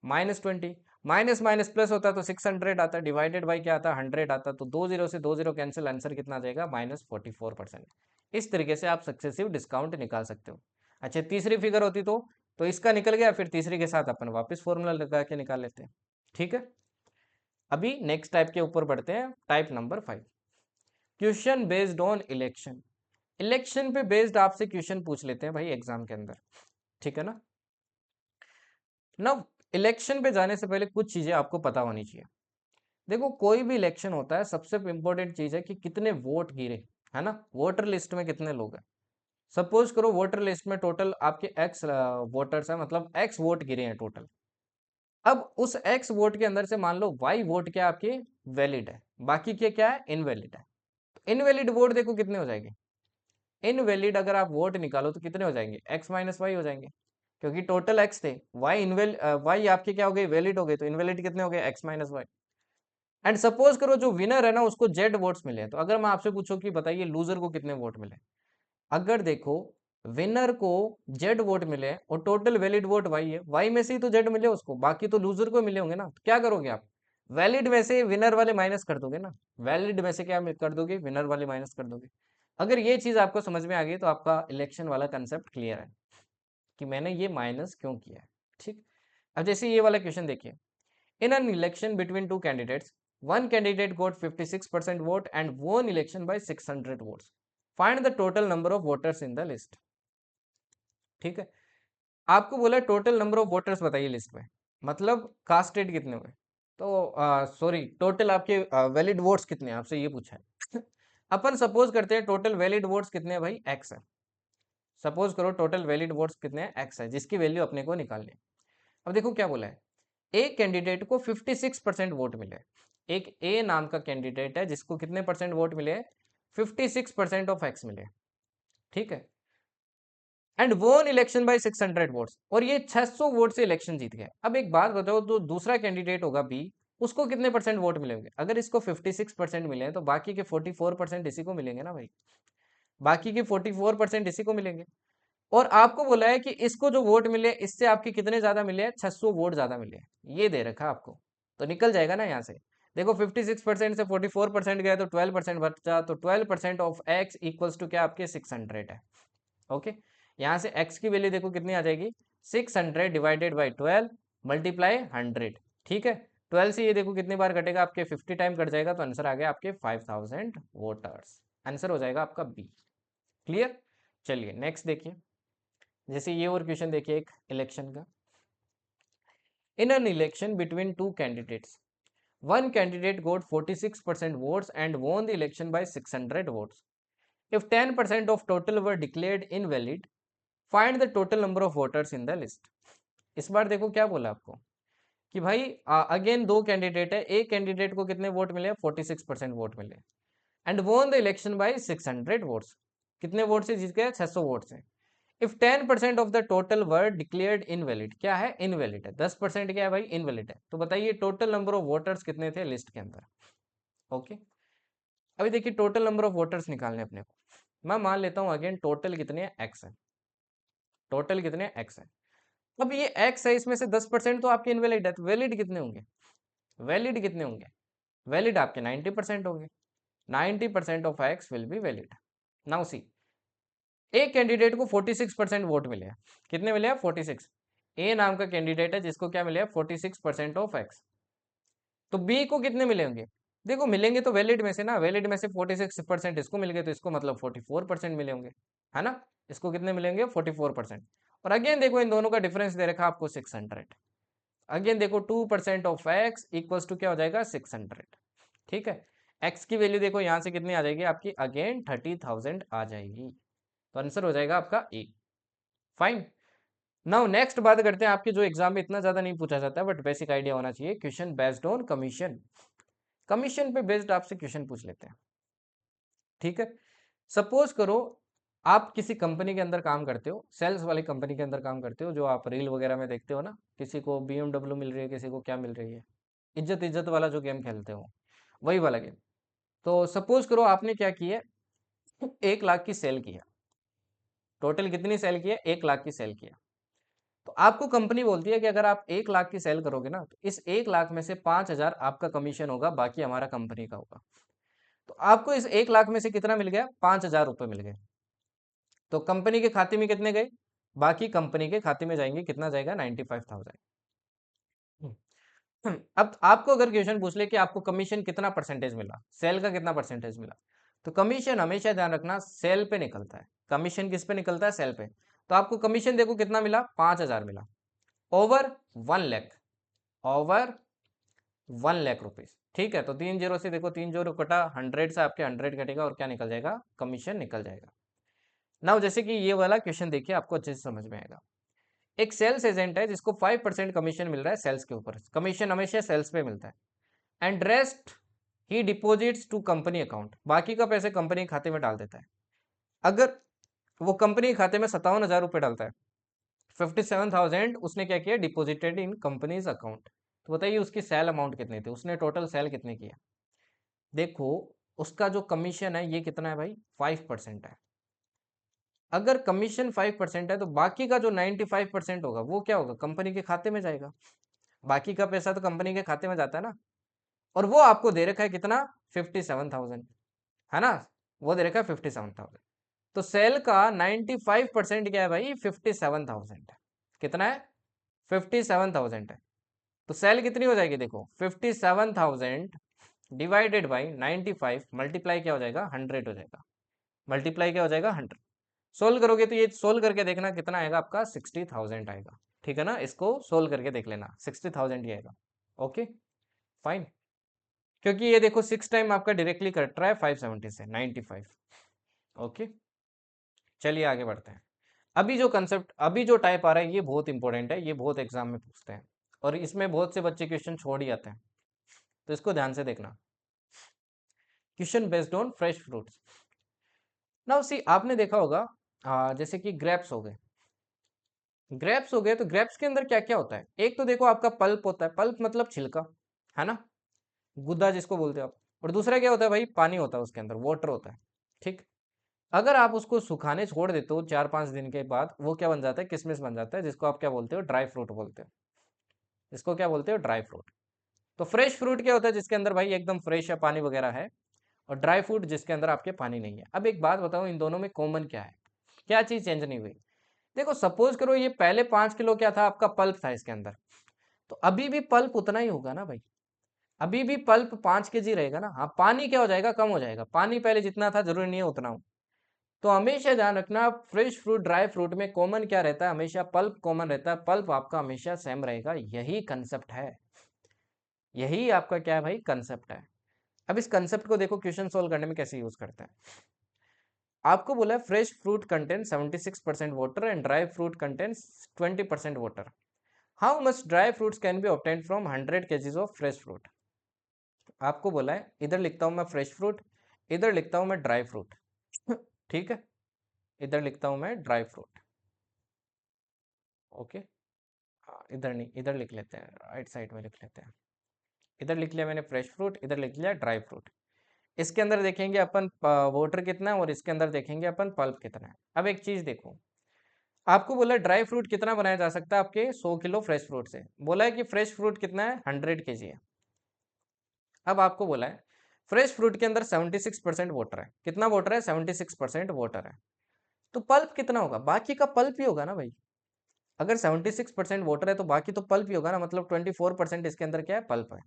-20, माइनस माइनस प्लस होता तो 600 आता, डिवाइडेड बाई क्या आता, 100 आता, तो 2 0 से 2 0 कैंसिल, आंसर कितना आ जाएगा, -44%। इस तरीके से आप सक्सेसिव डिस्काउंट निकाल सकते हो। अच्छा तीसरी फिगर होती तो इसका निकल गया, फिर तीसरी के साथ अपन वापस फॉर्मूला लगा के निकाल लेते हैं, ठीक है। अभी नेक्स्ट टाइप के ऊपर बढ़ते हैं, type number 5, question based on election. Election पे बेस्ड आपसे क्वेश्चन पूछ लेते हैं भाई एग्जाम के अंदर, ठीक है ना। ना इलेक्शन पे जाने से पहले कुछ चीजें आपको पता होनी चाहिए। देखो कोई भी इलेक्शन होता है, सबसे इंपॉर्टेंट चीज है कि कितने वोट गिरे, है ना, वोटर लिस्ट में कितने लोग हैं। सपोज करो वोटर लिस्ट में टोटल आपके एक्स वोटर्स हैं, मतलब एक्स वोट गिरे हैं टोटल। अब उस एक्स वोट के अंदर से मान लो वाई वोट क्या आपके वैलिड है, बाकी के क्या है, इनवैलिड है। इनवैलिड वोट देखो कितने हो जाएंगे, इनवैलिड अगर आप वोट निकालो तो कितने हो जाएंगे, एक्स माइनस वाई हो जाएंगे, क्योंकि टोटल एक्स थे, वाई आपके क्या हो गए, वैलिड हो गए, तो इनवैलिड कितने हो गए, x minus y. And suppose करो जो विनर है ना उसको जेड वोट्स मिले हैं, तो अगर मैं आपसे पूछूं कि बताइए लूजर को कितने वोट मिले, अगर देखो विनर को जेड वोट मिले हैं और टोटल वैलिड वोट वाई है, वाई में से ही तो जेड मिले उसको, बाकी तो लूजर को मिले होंगे ना, तो क्या करोगे आप, वैलिड में से विनर वाले माइनस कर दोगे ना, वैलिड में से क्या कर दोगे, विनर वाले माइनस कर दोगे। अगर ये चीज आपको समझ में आ गई तो आपका इलेक्शन वाला कंसेप्ट क्लियर है कि मैंने ये माइनस क्यों किया है, ठीक। अब जैसे ये वाला क्वेश्चन देखिए, in an election between two candidates, one candidate got 56% vote and won election by 600 votes. Find the total number of voters in the list. ठीक है, आपको बोला टोटल नंबर ऑफ वोटर्स बताइए लिस्ट में, मतलब कास्टेड कितने हुए, तो सॉरी टोटल आपके वैलिड वोट्स कितने हैं, आपसे ये पूछा है। अपन सपोज करते हैं टोटल वैलिड वोट्स कितने हैं भाई, एक्स है। सपोज करो टोटल वैलिड वोट्स कितने हैं, एक्स है, जिसकी वैल्यू अपने को निकालनी है। अब देखो क्या बोला है, एक कैंडिडेट को 56% वोट मिले, एक ए नाम का कैंडिडेट है जिसको कितने परसेंट वोट मिले, 56% ऑफ एक्स मिले, ठीक है। एंड वोन इलेक्शन बाय 600 वोट्स, और ये 600 वोट से इलेक्शन जीत गए। अब एक बात बताओ, तो दूसरा कैंडिडेट होगा बी, उसको कितने परसेंट वोट मिलेंगे, अगर इसको 56% मिले हैं तो बाकी के 44% इसी को मिलेंगे ना भाई, बाकी के 44% इसी को मिलेंगे। और आपको बोला है कि इसको जो वोट मिले इससे आपके कितने ज्यादा मिले हैं, 600 वोट ज्यादा मिले हैं, ये दे रखा आपको, तो निकल जाएगा ना यहाँ से। देखो 56% से 44% गया तो 12% बचा, तो 12% ऑफ एक्स इक्वल्स टू क्या आपके 600 है। ओके, यहाँ से एक्स की वैल्यू देखो कितनी आ जाएगी, 600 डिवाइडेड बाई 12 मल्टीप्लाई 100, ठीक है। 12 से ये देखो कितनी बार कटेगा, आपके 50 टाइम कट जाएगा, तो आंसर आ गया आपके 5000 वोटर्स, आंसर हो जाएगा आपका बी। क्लियर। चलिए नेक्स्ट देखिए, जैसे ये और क्वेश्चन देखिए एक इलेक्शन का। In an election between two candidates, one candidate got 46% votes and won the election by 600 votes. If 10% of total were declared invalid, find the total number of voters in the list. इस बार देखो क्या बोला आपको कि भाई again दो candidate है, एक कैंडिडेट को कितने वोट मिले, 46% वोट मिले, and won the election by 600 votes. कितने वोट से जीत गए, 600 वोट से। If 10% of the total were declared invalid, क्या है, इनवैलिड है, 10% क्या है भाई, इनवैलिड है। तो बताइए टोटल नंबर ऑफ वोटर्स कितने थे लिस्ट के अंदर। ओके, अभी देखिए टोटल नंबर ऑफ वोटर्स निकालने अपने को। मैं मान लेता हूं अगेन टोटल कितने एक्स है, टोटल कितने एक्स है। अब ये एक्स है, इसमें से 10% तो आपके इनवैलिड है, तो वैलिड कितने होंगे, वैलिड कितने होंगे, वैलिड आपके 90% होंगे। 90% of x will be valid. Now see, एक कैंडिडेट को 46% वोट मिले हैं, कितने मिले हैं, 46। ए नाम का कैंडिडेट है जिसको क्या मिले हैं, 46% ऑफ एक्स। तो बी को कितने मिले होंगे, देखो मिलेंगे तो वैलिड में से ना, वैलिड में से 46% इसको मिल गए, तो इसको मतलब 44% मिले होंगे, है ना। इसको कितने मिलेंगे, 44%। और अगेन देखो इन दोनों का डिफरेंस दे रखा आपको 600। अगेन देखो 2% ऑफ एक्स इक्वल्स टू क्या हो जाएगा, 600। ठीक है, एक्स की वैल्यू देखो यहाँ से कितनी आ जाएगी आपकी, अगेन 30,000 आ जाएगी। तो आंसर हो जाएगा आपका ए। फाइन। नाउ नेक्स्ट बात करते हैं, आपके जो एग्जाम में इतना ज्यादा नहीं पूछा जाता है बट बेसिक आइडिया होना चाहिए, question based on commission. Commission पे बेस्ड आपसे क्वेश्चन पूछ लेते हैं। ठीक है, सपोज करो आप किसी कंपनी के अंदर काम करते हो, सेल्स वाली कंपनी के अंदर काम करते हो, जो आप रील वगैरह में देखते हो ना, किसी को BMW मिल रही है, किसी को क्या मिल रही है, इज्जत इज्जत वाला जो गेम खेलते हो, वही वाला गेम। तो सपोज करो आपने क्या किया, 1 लाख की सेल किया, टोटल कितनी सेल किया, 1 लाख की सेल किया। तो आपको कंपनी बोलती है कि अगर आप 1 लाख की सेल करोगे ना, तो इस 1 लाख में से 5,000 आपका कमीशन होगा, बाकी हमारा कंपनी का होगा। तो आपको इस 1 लाख में से कितना मिल गया, 5,000 रुपये मिल गए। तो कंपनी के खाते में कितने गए, बाकी कंपनी के खाते में जाएंगे, कितना जाएगा, 95,000। अब आपको अगर क्वेश्चन पूछ ले कि आपको कमीशन कितना परसेंटेज मिला, सेल का कितना परसेंटेज मिला, तो कमीशन हमेशा ध्यान रखना सेल पे निकलता है। कमीशन किस पे निकलता है, सेल पे। तो आपको कमीशन देखो कितना मिला, 5,000 मिला, over 1 lakh, over 1 lakh rupees. ठीक है, तो 3 जीरो से देखो, 3 जीरो कटा, 100 से आपके 100 कटेगा और क्या निकल जाएगा, कमीशन निकल जाएगा। नाउ जैसे कि ये वाला क्वेश्चन देखिए, आपको अच्छे से समझ में आएगा। एक सेल्स एजेंट है जिसको 5% कमीशन मिल रहा है सेल्स के ऊपर, कमीशन हमेशा सेल्स पे मिलता है, एंड रेस्ट ही डिपॉजिट्स टू कंपनी अकाउंट, बाकी का पैसे कंपनी खाते में डाल देता है। अगर वो कंपनी खाते में 57,000 रुपये डालता है, 57,000 उसने क्या किया, डिपॉजिटेड इन कंपनीज अकाउंट। तो बताइए उसकी सेल अमाउंट कितनी थी, उसने टोटल सेल कितने किया। देखो उसका जो कमीशन है ये कितना है भाई, 5% है। अगर कमीशन 5% है तो बाकी का जो 95% होगा वो क्या होगा, कंपनी के खाते में जाएगा। बाकी का पैसा तो कंपनी के खाते में जाता है ना, और वो आपको दे रखा है कितना, 57,000, है ना, वो दे रखा है 57,000। तो सेल का 95% क्या है भाई, 57,000 है। कितना है, 57,000 है। तो सेल कितनी हो जाएगी, देखो 57,000 डिवाइडेड बाई 95, मल्टीप्लाई क्या हो जाएगा, 100 हो जाएगा। मल्टीप्लाई क्या हो जाएगा, 100। सोल्व करोगे तो ये सोल्व करके देखना कितना आएगा आपका, 60,000 आएगा। ठीक है ना, इसको सोल्व करके देख लेना, 60,000 ही आएगा। ओके फाइन, क्योंकि ये देखो 6 टाइम आपका डायरेक्टली कट रहा है 570 से 95। ओके, चलिए आगे बढ़ते हैं। अभी जो कंसेप्ट, अभी जो टाइप आ रहा है ये बहुत इंपॉर्टेंट है, ये बहुत एग्जाम में पूछते हैं, और इसमें बहुत से बच्चे क्वेश्चन छोड़ ही आते हैं, तो इसको ध्यान से देखना। Question based on fresh fruits. Now see, आपने देखा होगा जैसे कि ग्रेप्स हो गए, ग्रेप्स हो गए, तो ग्रेप्स के अंदर क्या क्या होता है, एक तो देखो आपका पल्प होता है, पल्प मतलब छिलका, है ना, गुद्दा जिसको बोलते हो आप। और दूसरा क्या होता है भाई, पानी होता है उसके अंदर, वाटर होता है। ठीक, अगर आप उसको सुखाने छोड़ देते हो 4-5 दिन के बाद, वो क्या बन जाता है, किशमिश बन जाता है, जिसको आप क्या बोलते हो, ड्राई फ्रूट बोलते हो। इसको क्या बोलते हो, ड्राई फ्रूट। तो फ्रेश फ्रूट क्या होता है, जिसके अंदर भाई एकदम फ्रेश है, पानी वगैरह है। और ड्राई फ्रूट जिसके अंदर आपके पानी नहीं है। अब एक बात बताओ, इन दोनों में कॉमन क्या है, क्या चीज चेंज नहीं हुई। देखो सपोज करो ये पहले 5 किलो क्या था आपका, पल्प था इसके अंदर, तो अभी भी पल्प उतना ही होगा ना भाई, अभी भी पल्प 5 kg रहेगा ना। हाँ, पानी क्या हो जाएगा, कम हो जाएगा, पानी पहले जितना था जरूरी नहीं है उतना हो। तो हमेशा ध्यान रखना, फ्रेश फ्रूट ड्राई फ्रूट में कॉमन क्या रहता है, हमेशा पल्प कॉमन रहता है, पल्प आपका हमेशा सेम रहेगा, यही कंसेप्ट है, यही आपका क्या है भाई, कंसेप्ट है। अब इस कंसेप्ट को देखो क्वेश्चन सोल्व करने में कैसे यूज करते हैं। आपको बोला है fresh fruit contain 76% water and dry fruit contains 20% water, how much dry fruits can be obtained from 100 kgs of fresh fruit. आपको बोला है, इधर लिखता हूं मैं फ्रेश फ्रूट, इधर लिखता हूं मैं ड्राई फ्रूट ठीक है, इधर लिखता हूं मैं ड्राई फ्रूट, ओके। हाँ इधर नहीं, इधर लिख लेते हैं, राइट साइड में लिख लेते हैं। इधर लिख लिया मैंने फ्रेश फ्रूट, इधर लिख लिया ड्राई फ्रूट। इसके अंदर देखेंगे अपन वाटर कितना है और इसके अंदर देखेंगे अपन पल्प कितना है। अब एक चीज देखो, आपको बोला ड्राई फ्रूट कितना बनाया जा सकता है आपके 100 किलो फ्रेश फ्रूट से, बोला है कि फ्रेश फ्रूट कितना है 100 kg है। अब आपको बोला है फ्रेश फ्रूट के अंदर 76% वाटर है, कितना वाटर है 76% वाटर है, तो पल्प कितना होगा, बाकी का पल्प ही होगा ना भाई। अगर 76% वाटर है तो बाकी तो पल्प ही होगा ना, मतलब 24% इसके अंदर क्या है, पल्प है।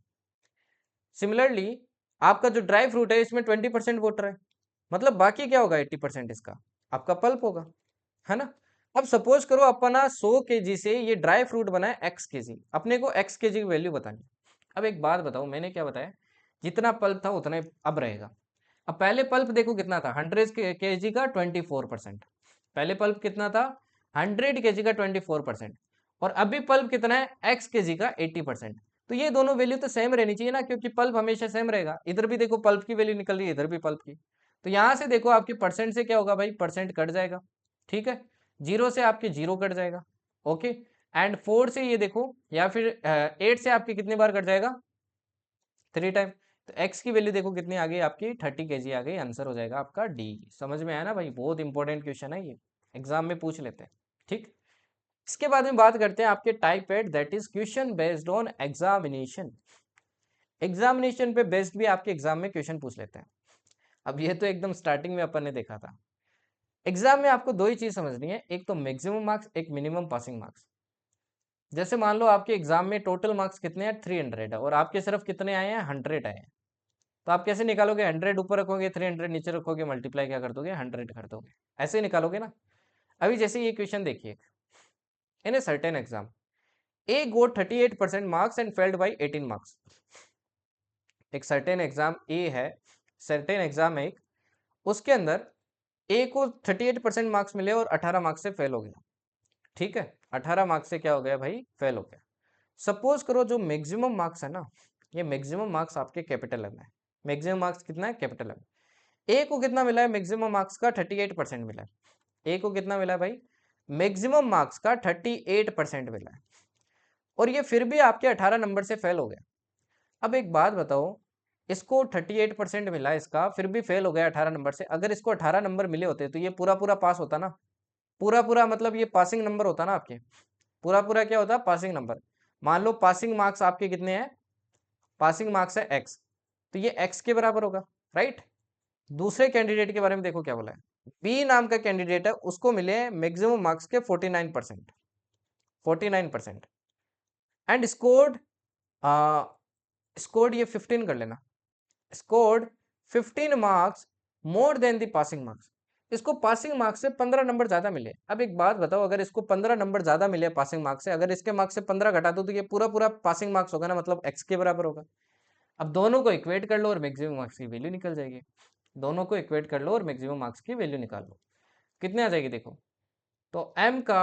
सिमिलरली आपका जो ड्राई फ्रूट है इसमें 20% वाटर है, मतलब बाकी क्या होगा 80% इसका आपका पल्प होगा, है ना। अब सपोज करो अपना 100 kg से ये ड्राई फ्रूट बना है x kg, अपने को x kg की वैल्यू बतानी। अब एक बात बताओ, मैंने क्या बताया, जितना पल्प था उतना ही अब रहेगा। अब पहले पल्प देखो कितना था 100 kg का 24%, पहले पल्प कितना था 100 kg का 24%, और अभी पल्प कितना है x kg का 80%। तो ये दोनों वैल्यू तो सेम रहनी चाहिए ना, क्योंकि पल्प हमेशा सेम रहेगा। इधर भी देखो पल्प की वैल्यू निकल रही है, इधर भी पल्प की, तो यहां से देखो आपके परसेंट से क्या होगा भाई, परसेंट कट जाएगा, ठीक है, जीरो से आपके जीरो कट जाएगा, ओके। एंड 4 से ये देखो, या फिर 8 से आपके कितनी बार कट जाएगा, 3 टाइम। तो x की वैल्यू देखो कितनी आ गई आपकी 30 kg आ गई, आंसर हो जाएगा आपका डी। समझ में आया ना भाई, बहुत इंपॉर्टेंट क्वेश्चन है ये, एग्जाम में पूछ लेते हैं, ठीक। इसके बाद में बात करते हैं आपके type eight, that is question based on examination. Examination पे बेस्ड भी आपके एग्जाम में क्वेश्चन पूछ लेते हैं। अब ये तो एकदम स्टार्टिंग में अपन ने देखा था। एग्जाम में आपको दो ही चीज समझनी है, एक तो मैक्सिमम मार्क्स, एक मिनिमम पासिंग मार्क्स। जैसे मान लो आपके एग्जाम में टोटल मार्क्स कितने हैं 300 है, और आपके सिर्फ कितने आए हैं 100 आए हैं, तो आप कैसे निकालोगे, 100 ऊपर रखोगे 300 नीचे रखोगे, मल्टीप्लाई क्या कर दोगे 100 कर दोगे, ऐसे ही निकालोगे ना। अभी जैसे ये क्वेश्चन देखिए, in a certain exam A got 38% marks and failed by 18 marks. एक सर्टेन एग्जाम ए है, सर्टेन एग्जाम है एक, उसके अंदर ए को 38% मार्क्स मिले और 18 मार्क्स से फेल हो गया, ठीक है, 18 मार्क्स से क्या हो गया भाई, फेल हो गया। सपोज करो जो मैक्सिमम मार्क्स है ना, ये मैक्सिमम मार्क्स आपके कैपिटल एम है, मैक्सिमम मार्क्स कितना है कैपिटल एम। ए को कितना मिला है मैक्सिमम मार्क्स का 38% मिला है, ए को कितना मिला है भाई, मैक्सिमम मार्क्स का 38% मिला है, और ये फिर भी आपके 18 नंबर से फेल हो गया। अब एक बात बताओ, इसको 38% मिला है इसका, फिर भी फेल हो गया 18 नंबर से, अगर इसको 18 नंबर मिले होते तो ये पूरा पूरा पास होता ना, पूरा पूरा मतलब ये पासिंग नंबर होता ना आपके, पूरा पूरा क्या होता पासिंग नंबर। मान लो पासिंग मार्क्स आपके कितने हैं, पासिंग मार्क्स है एक्स, तो ये एक्स के बराबर होगा, राइट। दूसरे कैंडिडेट के बारे में देखो क्या बोला है, बी नाम का कैंडिडेट है, उसको मिले मैक्सिमम मार्क्स के 49%, 49% एंड स्कोर्ड, स्कोर्ड ये 15 कर लेना, scored 15 marks more than the passing marks, इसको पासिंग मार्क्स से 15 नंबर ज्यादा मिले। अब एक बात बताओ, अगर इसको 15 नंबर ज्यादा मिले पासिंग मार्क्स से, अगर इसके मार्क्स से 15 घटा दो तो ये पूरा पूरा पासिंग मार्क्स होगा ना, मतलब एक्स के बराबर होगा। अब दोनों को इक्वेट कर लो और मैक्सिमम मार्क्स की वैल्यू निकल जाएगी, दोनों को इक्वेट कर लो और मैक्सिमम मार्क्स की वैल्यू निकाल लो, कितने आ जाएगी देखो। तो एम का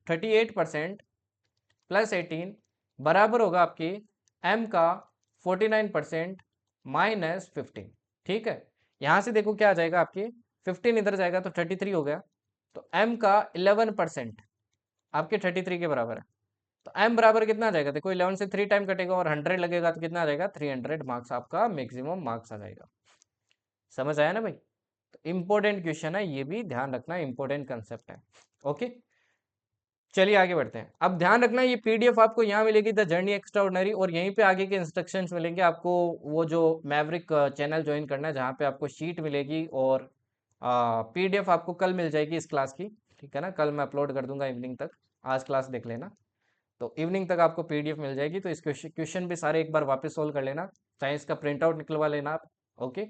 38% प्लस 18 बराबर होगा आपकी एम का 49% माइनस 15, ठीक है। यहां से देखो क्या आ जाएगा आपकी, 15 इधर जाएगा तो 33 हो गया, तो एम का 11% आपके 33 के बराबर है, तो एम बराबर कितना आ जाएगा देखो, 11 से 3 टाइम कटेगा और 100 लगेगा तो कितना आ जाएगा 300 मार्क्स आपका मैक्सिमम मार्क्स आ जाएगा। समझ आया ना भाई, तो इंपॉर्टेंट क्वेश्चन है, ये भी ध्यान रखना, इंपॉर्टेंट कंसेप्ट है, ओके। चलिए आगे बढ़ते हैं। अब ध्यान रखना ये पीडीएफ आपको यहाँ मिलेगी द जर्नी एक्स्ट्राऑर्डिनरी, और यहीं पे आगे के इंस्ट्रक्शंस मिलेंगे आपको। वो जो मैवरिक चैनल ज्वाइन करना है जहाँ पे आपको शीट मिलेगी और पीडीएफ आपको कल मिल जाएगी इस क्लास की, ठीक है ना, कल मैं अपलोड कर दूंगा इवनिंग तक, आज क्लास देख लेना, तो इवनिंग तक आपको पीडीएफ मिल जाएगी। तो इस क्वेश्चन भी सारे एक बार वापस सोल्व कर लेना, चाहे इसका प्रिंट आउट निकलवा लेना आप, ओके,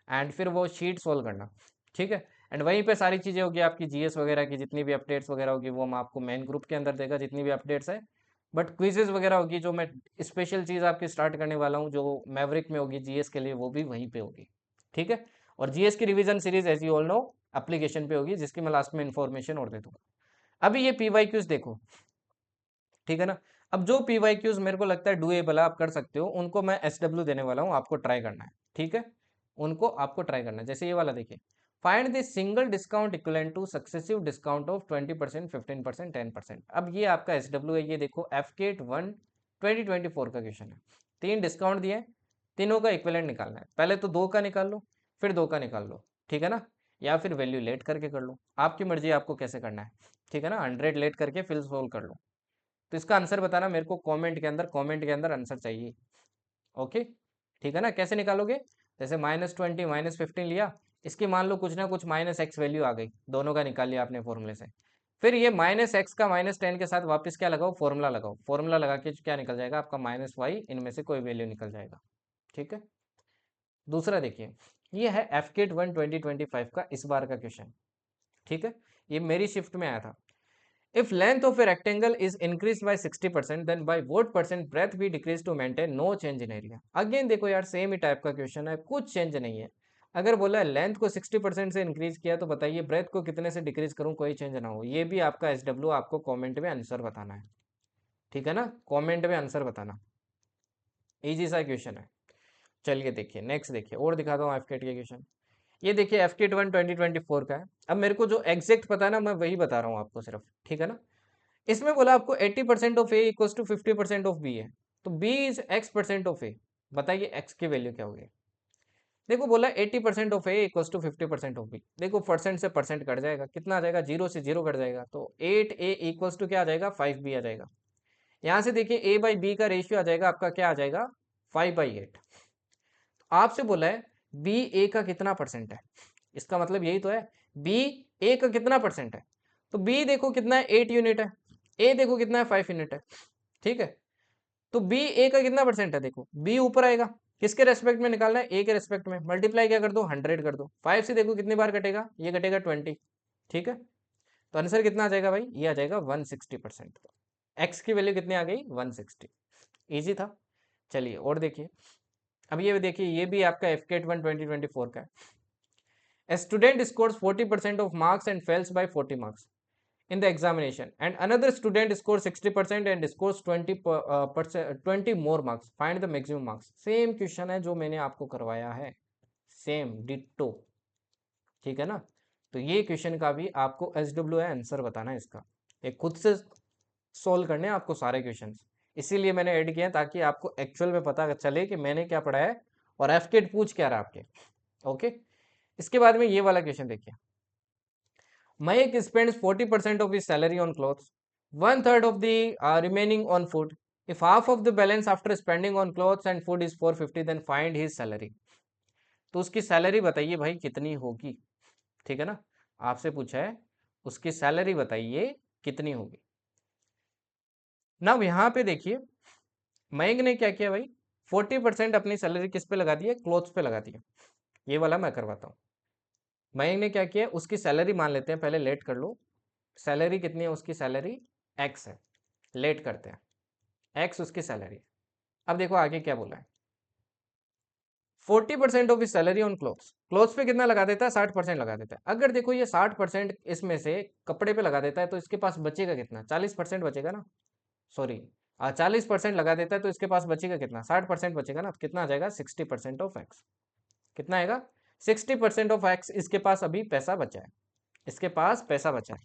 एंड फिर वो शीट सोल्व करना, ठीक है। एंड वहीं पे सारी चीज़ें होगी आपकी जीएस वगैरह की, जितनी भी अपडेट्स वगैरह होगी वो हम आपको मेन ग्रुप के अंदर देगा, जितनी भी अपडेट्स है। बट क्विजेज वगैरह होगी, जो मैं स्पेशल चीज़ आपकी स्टार्ट करने वाला हूँ जो मैवरिक में होगी जीएस के लिए, वो भी वहीं पे होगी। ठीक है। और जीएस की revision series as you all know application पे होगी, जिसकी मैं लास्ट में इन्फॉर्मेशन और दे दूंगा। अभी ये पीवाईक्यूज देखो, ठीक है ना। अब जो पीवाईक्यूज मेरे को लगता है डूएबल आप कर सकते हो, उनको मैं एसडब्ल्यू देने वाला हूँ, आपको ट्राई करना है। ठीक है, उनको आपको ट्राई करना है। जैसे ये वाला देखिए, find the single discount equivalent two successive discount of 20%, 15%, 10%। अब ये आपका एसडब्ल्यू है, ये देखो एफकेट 1 2024 का क्वेश्चन है। 3 डिस्काउंट दिए, तीनों का इक्विवेलेंट निकालना है। पहले तो 2 का निकाल लो, फिर 2 का निकाल लो, ठीक है ना। या फिर वैल्यू लेट करके कर लो, आपकी मर्जी, आपको कैसे करना है। ठीक है ना, 100 लेट करके फिर सोल्व कर लो। तो इसका आंसर बताना मेरे को कमेंट के अंदर आंसर चाहिए। ओके, ठीक है ना। कैसे निकालोगे, जैसे -20 -15 लिया, इसकी मान लो कुछ ना कुछ -x वैल्यू आ गई, दोनों का निकाल लिया आपने फॉर्मूले से। फिर ये -x का -10 के साथ वापस क्या लगाओ, फॉर्मूला लगाओ। फॉर्मूला लगा के क्या निकल जाएगा आपका -y, इनमें से कोई वैल्यू निकल जाएगा। ठीक है। दूसरा देखिए, ये है एफकेट 1 2025 का इस बार का क्वेश्चन। ठीक है, ये मेरी शिफ्ट में आया था। If length of a rectangle is increased by 60%, then by what percent breadth be decreased to maintain no change in area? Again देखो यार, सेम ही टाइप का क्वेश्चन है, कुछ चेंज नहीं है। अगर बोला है लेंथ को 60% से इंक्रीज किया, तो बताइए ब्रेथ को कितने से डिक्रीज करूं कोई चेंज ना हो। ये भी आपका एसडब्ल्यू, आपको कमेंट में आंसर बताना है। ठीक है ना, कमेंट में आंसर बताना। इजी सा क्वेश्चन है। चलिए देखिए नेक्स्ट, देखिए और दिखाता हूँ एफकेट के क्वेश्चन। ये देखिए एफकेट 1 2024 का है। अब मेरे को जो एग्जैक्ट पता है ना, मैं वही बता रहा हूँ आपको सिर्फ। ठीक है ना। इसमें बोला आपको 80% of a equals to 50% of b है, तो b is x% of a. बताइए x की वैल्यू क्या होगी। देखो बोला 80% of a equals to 50% of b. देखो परसेंट से परसेंट कट जाएगा, कितना आ जाएगा, 0 से 0 कट जाएगा, तो 8a इक्वल्स टू क्या आ जाएगा, 5b आ जाएगा। यहाँ से देखिए a बाई बी का रेशियो आ जाएगा आपका, क्या आ जाएगा, 5/8। आपसे बोला है बी ए का कितना परसेंट है, इसका मतलब यही तो है, बी ए का कितना परसेंट है। तो बी देखो कितना है, 8 यूनिट है। ए देखो कितना है, 5 यूनिट है। ठीक है, तो बी ए का कितना परसेंट है, देखो बी ऊपर आएगा, किसके रेस्पेक्ट में निकालना है, ए के रेस्पेक्ट में। मल्टीप्लाई क्या कर दो, 100 कर दो। 5 से देखो कितनी बार कटेगा, ये कटेगा 20। ठीक है, तो आंसर कितना आ जाएगा भाई, ये आ जाएगा 160%। एक्स की वैल्यू कितनी आ गई, 160। इजी था। चलिए और देखिए, अब ये देखिए, ये भी आपका एफकेट 1 2024 का है। A student scores 40% of marks and fails by 40 marks in the examination, and another student scores 60% and scores 20 more marks. Find the maximum marks. Same question है जो मैंने आपको करवाया है, सेम डिट्टो। ठीक है ना। तो ये क्वेश्चन का भी आपको एसडब्ल्यू है आंसर बताना है इसका। ये खुद से सोल्व करने हैं आपको सारे क्वेश्चन, इसीलिए मैंने ऐड किया ताकि आपको एक्चुअल में पता चले कि मैंने क्या पढ़ा है और एफकेट पूछ क्या रहा आपके। ओके, इसके बाद में ये वाला क्वेश्चन देखिए। Mike spends 40% of his salary on clothes, one third of the remaining on food. If half of the balance after spending on clothes and food is 450, then find his salary. तो उसकी salary बताइए भाई कितनी होगी। ठीक है ना, आपसे पूछा है उसकी सैलरी बताइए कितनी होगी। ना यहाँ पे देखिए, मयंक ने क्या किया भाई, 40% अपनी सैलरी किस पे लगा दी है, क्लोथ्स पे लगा दी है। ये वाला मैं करवाता हूँ। मयंक ने क्या किया, उसकी सैलरी मान लेते हैं, पहले लेट कर लो। सैलरी कितनी है उसकी, सैलरी एक्स है, लेट करते हैं, एक्स उसकी सैलरी। अब देखो आगे क्या बोला है, 40% of salary on clothes. Clothes पे कितना लगा देता है, 60% लगा देता है। अगर देखो ये 60% इसमें से कपड़े पे लगा देता है, तो इसके पास बचेगा कितना, 40% बचेगा ना, सॉरी 40% लगा देता है, तो इसके पास बचेगा कितना, 60% बचेगा ना। तो कितना आ जाएगा, 60% ऑफ एक्स। कितना आएगा, 60% ऑफ एक्स। इसके पास अभी पैसा बचा है, इसके पास पैसा बचा है।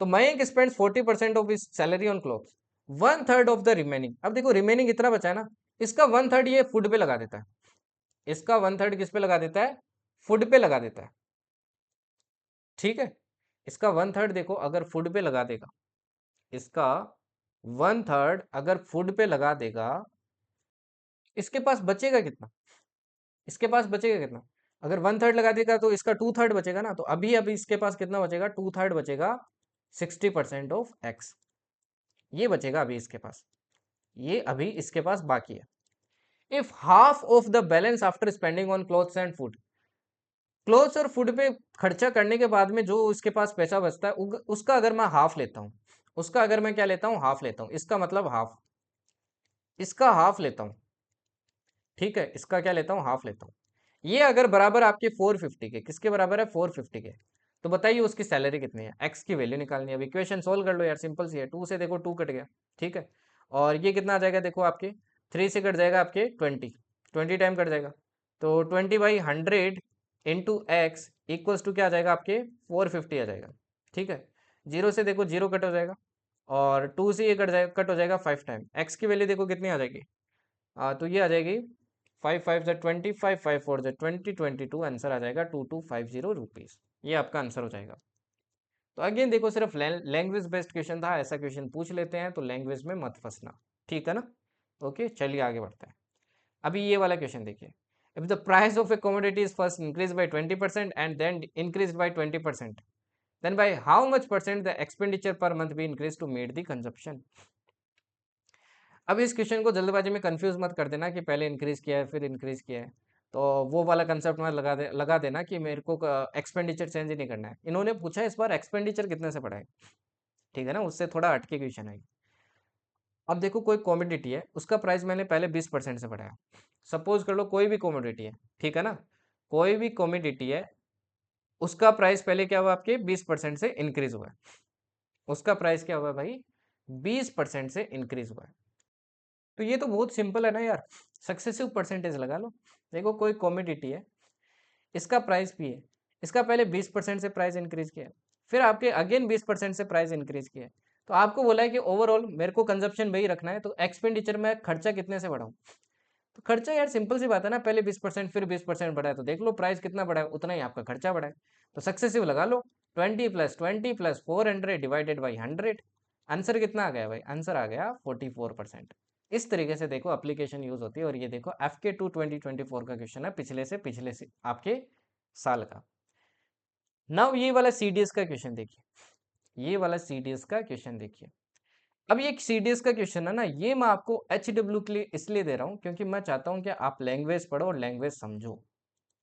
तो Mayank spends 40% of his salary on clothes, one third of the remaining. अब देखो रिमेनिंग इतना बचा है ना, इसका वन थर्ड ये फूड पे लगा देता है। इसका वन थर्ड किस पे लगा देता है, फूड पे लगा देता है। ठीक है, इसका वन थर्ड देखो अगर फूड पे लगा देगा, इसका वन थर्ड अगर फूड पे लगा देगा, इसके पास बचेगा कितना, इसके पास बचेगा कितना। अगर वन थर्ड लगा देगा तो इसका टू थर्ड बचेगा ना। तो अभी अभी इसके पास कितना बचेगा, टू थर्ड बचेगा, 60% ऑफ एक्स। ये बचेगा अभी इसके पास, ये अभी इसके पास बाकी है। If half of the balance after spending on clothes and food, clothes और फूड पे खर्चा करने के बाद में जो उसके पास पैसा बचता है उसका अगर मैं हाफ लेता हूँ, उसका अगर मैं क्या लेता हूँ, हाफ लेता हूँ, इसका मतलब हाफ, इसका हाफ लेता हूँ, ठीक है, इसका क्या लेता हूँ, हाफ लेता हूँ। ये अगर बराबर आपके 450 के, किसके बराबर है, 450 के, तो बताइए उसकी सैलरी कितनी है, एक्स की वैल्यू निकालनी है। अब इक्वेशन सोल्व कर लो यार, सिंपल सी है, 2 से देखो 2 कट गया, ठीक है, और ये कितना आ जाएगा, देखो आपके 3 से कट जाएगा आपके 20, 20 टाइम कट जाएगा, तो 20/100 इंटू एक्स इक्वल्स टू क्या आ जाएगा आपके 450 आ जाएगा, ठीक है। जीरो से देखो जीरो कट हो जाएगा, और 2 से ये कट हो जाएगा 5 टाइम, एक्स की वैल्यू देखो कितनी आ जाएगी, तो ये आ जाएगी 5 5 ज़ा 20, 5 5 4 ज़ा 20, 22, आंसर आ जाएगा 2250 रुपीज़। ये आपका आंसर हो जाएगा। तो अगेन देखो सिर्फ लैंग्वेज बेस्ड क्वेश्चन था, ऐसा क्वेश्चन पूछ लेते हैं तो लैंग्वेज में मत फंसना, ठीक है ना। ओके, चलिए आगे बढ़ते हैं। अभी ये वाला क्वेश्चन देखिए, if the price of A commodity is first increased by 20% and then increased by 20%, then by how much percent the expenditure per month be increased to meet the consumption। अब इस क्वेश्चन को जल्दबाजी में confuse मत कर देना कि पहले इंक्रीज किया है फिर इंक्रीज किया है, तो वो वाला कंसेप्ट में लगा देना कि मेरे को एक्सपेंडिचर चेंज ही नहीं करना है। इन्होंने पूछा है इस बार एक्सपेंडिचर कितने से बढ़ाए, ठीक है ना, उससे थोड़ा हटके क्वेश्चन है। अब देखो कोई कॉमोडिटी है, उसका प्राइस मैंने पहले 20% से बढ़ाया, सपोज कर लो कोई भी कॉमोडिटी है, ठीक है ना, कोई भी कॉमोडिटी है, उसका प्राइस पहले क्या हुआ आपके 20% से इंक्रीज हुआ है, उसका प्राइस क्या हुआ है भाई, 20% से इंक्रीज हुआ है। तो ये तो बहुत सिंपल है ना यार, सक्सेसिव परसेंटेज लगा लो। देखो कोई कॉमोडिटी है, इसका प्राइस भी है, इसका पहले 20% से प्राइस इंक्रीज किया है, फिर आपके अगेन 20% से प्राइस इंक्रीज किया है, तो आपको बोला है कि ओवरऑल मेरे को कंजप्शन वही रखना है, तो एक्सपेंडिचर में खर्चा कितने से बढ़ाऊं। तो खर्चा यार सिंपल सी बात है ना, पहले 20% फिर 20% बढ़ा है, तो देख लो प्राइस कितना बढ़ा है उतना ही आपका खर्चा बढ़ा है, तो सक्सेसिव लगा लो। 20 + 20 + 400 डिवाइडेड बाई 100, आंसर कितना आ गया भाई, आंसर आ गया 44%। इस तरीके से देखो एप्लीकेशन यूज होती है। और ये देखो FK2 2024 का क्वेश्चन है, पिछले से आपके साल का। नाउ ये वाला CDS का क्वेश्चन देखिए, ये वाला CDS का क्वेश्चन देखिए। अब ये CDS का क्वेश्चन है ना, ये मैं आपको HW के लिए इसलिए दे रहा हूँ क्योंकि मैं चाहता हूँ कि आप लैंग्वेज पढ़ो और लैंग्वेज समझो,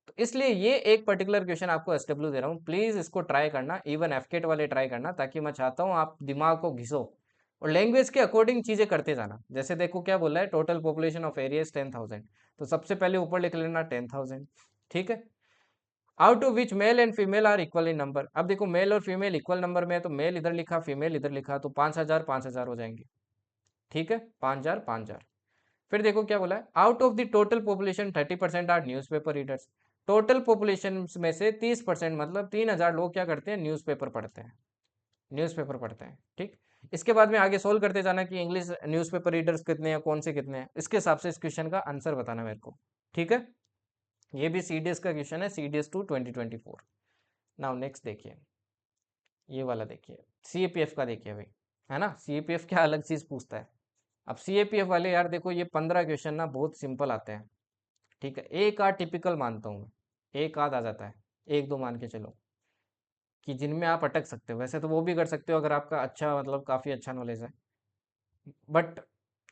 तो इसलिए ये एक पर्टिकुलर क्वेश्चन आपको SW दे रहा हूँ। प्लीज इसको ट्राई करना, इवन FK वाले ट्राई करना, ताकि मैं चाहता हूँ आप दिमाग को घिसो और लैंग्वेज के अकॉर्डिंग चीजें करते जाना। जैसे देखो क्या बोला है, total population of area is 10,000, तो सबसे पहले ऊपर लिख लेना 10,000, ठीक है। Out of which male and female are equal in number. अब देखो मेल और फीमेल इक्वल नंबर में है, तो मेल इधर लिखा फीमेल इधर लिखा, तो 5,000 5,000 हो जाएंगे, ठीक है, 5,000 5,000। फिर देखो क्या बोला है, out of the total population 30% are newspaper readers. Total population में से 30% मतलब 3,000 लोग क्या करते हैं, न्यूज़पेपर पढ़ते हैं, न्यूज़पेपर पढ़ते हैं, ठीक। इसके बाद में आगे सोल्व करते जाना कि इंग्लिश न्यूज़पेपर रीडर्स कितने हैं, कौन से कितने हैं, इसके हिसाब से इस क्वेश्चन का आंसर बताना मेरे को, ठीक है। ये भी CDS का क्वेश्चन है, CDS 2 2024। नाउ नेक्स्ट देखिए, ये वाला देखिए, CAPF का देखिए भाई, है ना, CAPF क्या अलग चीज पूछता है। अब CAPF वाले यार देखो ये 15 क्वेश्चन ना बहुत सिंपल आते हैं, ठीक है, एक आध टिपिकल मानता हूँ मैं, एक आध आ जाता है, एक दो मान के चलो कि जिनमें आप अटक सकते हो। वैसे तो वो भी कर सकते हो अगर आपका अच्छा मतलब काफ़ी अच्छा नॉलेज है, बट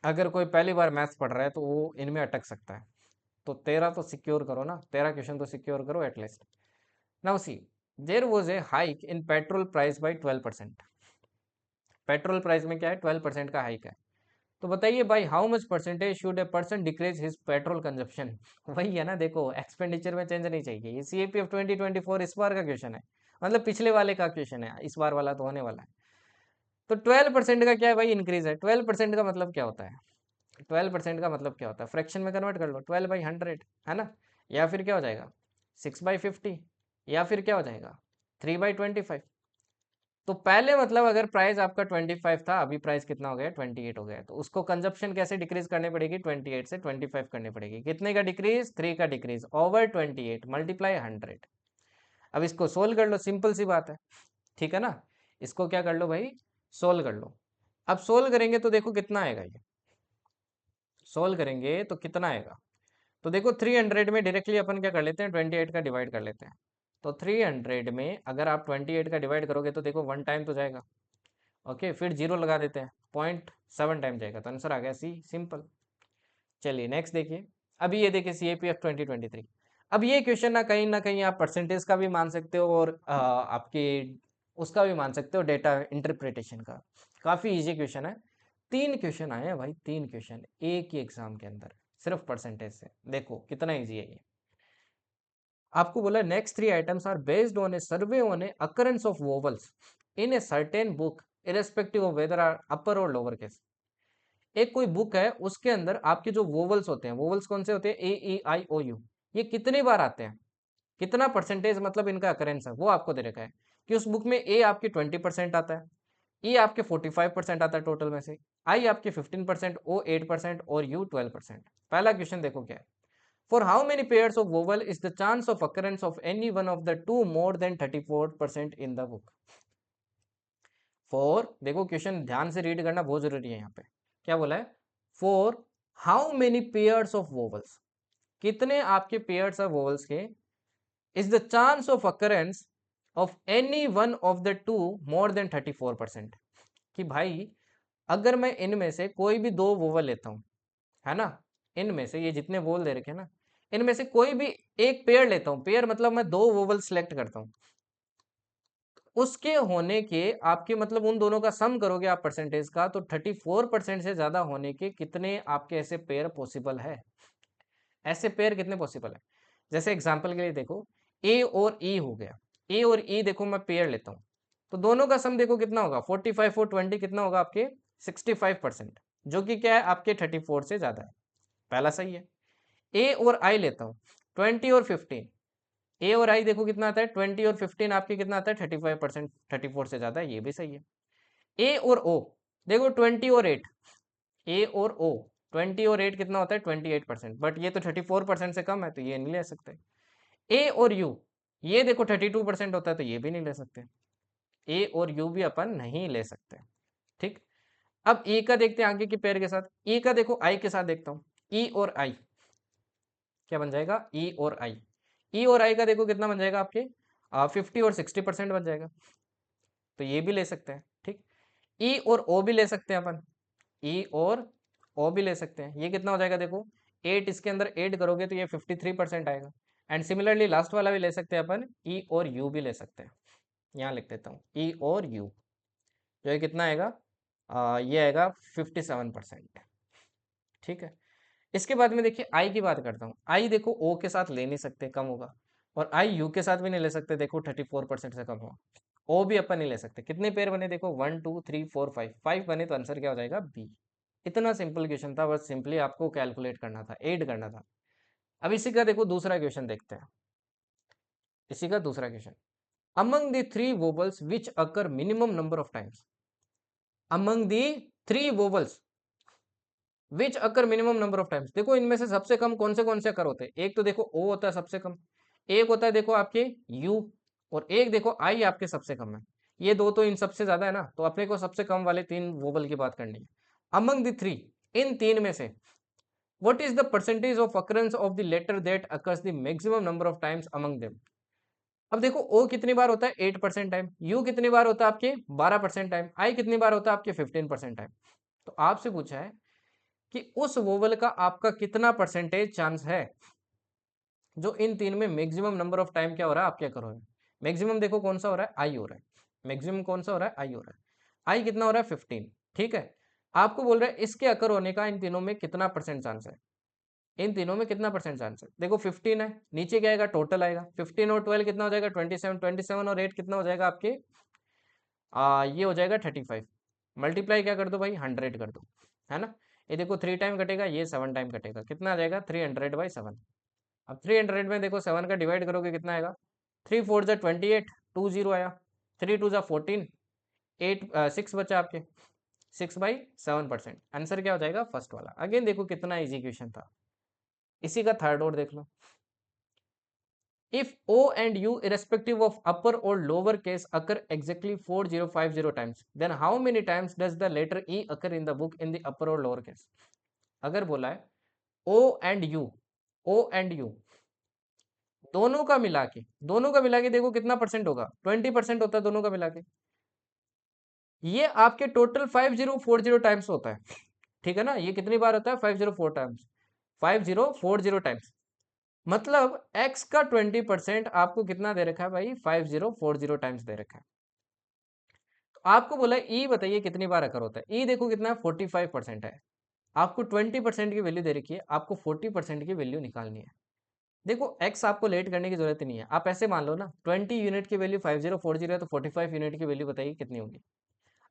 अगर कोई पहली बार मैथ्स पढ़ रहा है तो वो इनमें अटक सकता है। तो तेरा तो सिक्योर करो ना, तेरा क्वेश्चन तो सिक्योर करो at least. Now see, there was a hike in petrol price by 12%। Petrol price में क्या है, 12% का हाइक है। तो बताइए भाई how much percentage should a person decrease his petrol consumption. वही है ना, देखो एक्सपेंडिचर में चेंज नहीं चाहिए। ये CAPF 2024 इस बार का क्वेश्चन है, मतलब पिछले वाले का क्वेश्चन है, इस बार वाला तो होने वाला है। तो 12% का क्या है भाई, इंक्रीज है। 12% का मतलब क्या होता है, 12% का मतलब क्या होता है, फ्रैक्शन में कन्वर्ट कर लो, 12/100 है ना, या फिर क्या हो जाएगा 6/50, या फिर क्या हो जाएगा 3/25। तो पहले मतलब अगर प्राइस आपका 25 था, अभी प्राइस कितना हो गया 28 हो गया, तो उसको कंजप्शन कैसे डिक्रीज करनी पड़ेगी, 28 से 25 करनी पड़ेगी। कितने का डिक्रीज, 3 का डिक्रीज ओवर 28 मल्टीप्लाई 100। अब इसको सोल्व कर लो, सिंपल सी बात है, ठीक है ना। इसको क्या कर लो भाई, सोल्व कर लो। अब सोल्व करेंगे तो देखो कितना आएगा, ये सोल्व करेंगे तो कितना आएगा। तो देखो 300 में डायरेक्टली अपन क्या कर लेते हैं, 28 का डिवाइड कर लेते हैं। तो 300 में अगर आप 28 का डिवाइड करोगे तो देखो 1 टाइम तो जाएगा, ओके, फिर जीरो लगा देते हैं, 0.7 टाइम जाएगा, तो आंसर आ गया C, सिंपल। चलिए नेक्स्ट देखिए, अभी ये देखिए CAPF 2023। अब ये क्वेश्चन ना कहीं आप परसेंटेज का भी मान सकते हो और आपके उसका भी मान सकते हो, डेटा इंटरप्रिटेशन का। काफी इजी क्वेश्चन है। 3 क्वेश्चन आए हैं भाई, 3 क्वेश्चन एक ही एग्जाम के अंदर, सिर्फ परसेंटेज से। देखो कितना इजी है ये। आपको बोला next 3 items are based on a survey on a occurrence of vowels in a certain book irrespective of whether are upper or lower case. एक कोई बुक है, उसके अंदर आपके जो वोवल्स होते हैं, वोवल्स कौन से होते हैं, ए ई आई ओ यू, ये कितनी बार आते हैं, कितना परसेंटेज मतलब इनका अकरेंस है, वो आपको दे रखा है। कि उस बुक में ए आपके 20% आता है, ई आपके 45% आता है टोटल में से, आई आपके 15%, ओ 8% और यू 12%। पहला क्वेश्चन देखो क्या है। For how many pairs of vowel is the chance of occurrence of any one of the two more than 34% in the book. For, देखो क्वेश्चन ध्यान से रीड करना बहुत जरूरी है। यहाँ पे क्या बोला है, for how many pairs of vowels, कितने आपके पेयर्स ऑफ वोवल्स के, is the chance of occurrence of any one of the two more than 34%। कि भाई अगर मैं इनमें से कोई भी 2 वोवल लेता हूं, है ना, इनमें से ये जितने वोवल दे रखे हैं ना, इनमें से कोई भी एक पेयर लेता हूं, पेयर मतलब मैं 2 वोवल सिलेक्ट करता हूं, उसके होने के आपके मतलब उन दोनों का सम करोगे आप परसेंटेज का, तो 34% से ज्यादा होने के कितने आपके ऐसे पेयर पॉसिबल है, ऐसे पेयर कितने पॉसिबल है। जैसे एग्जांपल के लिए देखो, ए और ई हो गया, ए और ई देखो मैं पेयर लेता हूं, तो दोनों का सम देखो कितना होगा, 45 और 20 कितना होगा आपके 65%, जो कि क्या है आपके 34 से ज्यादा है। पहला सही है। ए और आई लेता हूँ, 20 और 15, ए और आई देखो कितना आता है 20 और 15, आपके कितना आता है 35%, 34 से ज्यादा है, ये भी सही है। ए और ओ देखो 20 और 8, ए और ओ 20 और 8 कितना होता है 28%, बट ये तो 34% से कम है, तो ये नहीं ले सकते। ए और यू ये देखो 32% होता है, तो ये भी नहीं ले सकते, ए और यू भी अपन नहीं ले सकते। ठीक। अब ई का देखते हैं आगे के पेयर के साथ, ई का देखो आई के साथ देखता हूँ, ई और आई क्या बन जाएगा, ई और आई, ई और आई का देखो कितना बन जाएगा आपके 50 और 60% बन जाएगा, तो ये भी ले सकते हैं। ठीक। ई और ओ भी ले सकते हैं अपन, ई और ओ भी ले सकते हैं, ये कितना हो जाएगा देखो 8, इसके अंदर 8 करोगे तो ये 53% आएगा। एंड सिमिलरली लास्ट वाला भी ले सकते हैं अपन, ई और यू भी ले सकते हैं। यहाँ लिख देता हूँ ई और यू, जो ये कितना आएगा, ये आएगा 57%। ठीक है। इसके बाद में देखिए आई की बात करता हूँ, आई देखो ओ के साथ ले नहीं सकते, कम होगा, और आई यू के साथ भी नहीं ले सकते, देखो 34% से कम होगा। ओ भी अपन नहीं ले सकते, कितने पेयर बने देखो 1 2 3 4 5, 5 बने, तो आंसर क्या हो जाएगा बी। इतना सिंपल क्वेश्चन था, बस सिंपली आपको कैलकुलेट करना था, ऐड करना था। अब इसी का देखो दूसरा क्वेश्चन देखते हैं। इसी का दूसरा question, among the three vowels which occur minimum number of times, among the three vowels which occur minimum number of times, देखो इनमें से सबसे कौन से अकर होते हैं, एक तो देखो ओ होता है सबसे कम, एक होता है देखो आपके यू, और एक देखो आई आपके सबसे कम है। ये दो तो इन सबसे ज्यादा है ना, तो अपने को सबसे कम वाले 3 वोबल की बात करनी है। among the three, इन 3 में से what is the percentage of occurrence of the letter that occurs the maximum number of times among them। अब देखो ओ कितनी बार होता है 8% टाइम, यू कितनी बार होता है आपके 12% टाइम, आई कितनी बार होता है आपके 15% टाइम। तो आपसे पूछा है कि उस वोवल का आपका कितना परसेंटेज चांस है जो इन 3 में मैक्सिमम नंबर ऑफ टाइम क्या हो रहा है आपके अकर हो रहा है। मैक्सिमम देखो कौन सा हो रहा है, आई हो रहा है। मैक्सिमम कौन सा हो रहा है, आई हो रहा है। आई कितना हो रहा है 15। ठीक है। आपको बोल रहा है इसके अकर होने का इन तीनों में कितना परसेंट चांस है, इन तीनों में कितना परसेंट चांस है। देखो 15 है, नीचे क्या आएगा टोटल आएगा, 15 और 12 कितना हो जाएगा 27, 27 और 8 कितना हो जाएगा आपके ये हो जाएगा 35। मल्टीप्लाई क्या कर दो भाई 100 कर दो, है ना। ये देखो 3 टाइम कटेगा, ये 7 टाइम कटेगा, कितना आ जाएगा 300/7। अब 300 में देखो 7 का डिवाइड करोगे कितना आएगा, 3 4 जा 28, 2 0 आया, 3 2 जा 14, 8 6 बचा आपके, 6/7%। आंसर क्या हो जाएगा फर्स्ट वाला। अगेन देखो कितना इजी क्वेश्चन था। इसी का थर्ड और देख लो, if O and U irrespective of upper or lower case occur exactly 4050 times, then how many times does the letter E occur in the book in the upper or lower case। अगर बोला है O and U, O and U दोनों का मिला के देखो कितना percent होगा, 20% होता है दोनों का मिला के। ये आपके टोटल 5040 टाइम्स होता है, ठीक है ना। ये कितनी बार होता है 504 टाइम्स, 5040 टाइम्स। मतलब x का 20% आपको कितना दे रखा है भाई, 5040 टाइम्स दे रखा है। तो आपको बोला ई बताइए कितनी बार अकर होता है। ई देखो कितना है, 45% है। आपको 20% की वैल्यू दे रखी है, आपको 40% की वैल्यू निकालनी है। देखो x आपको लेट करने की जरूरत ही नहीं है, आप ऐसे मान लो ना, 20 यूनिट की वैल्यू 5040 है तो 45 यूनिट की वैल्यू बताइए कितनी होगी।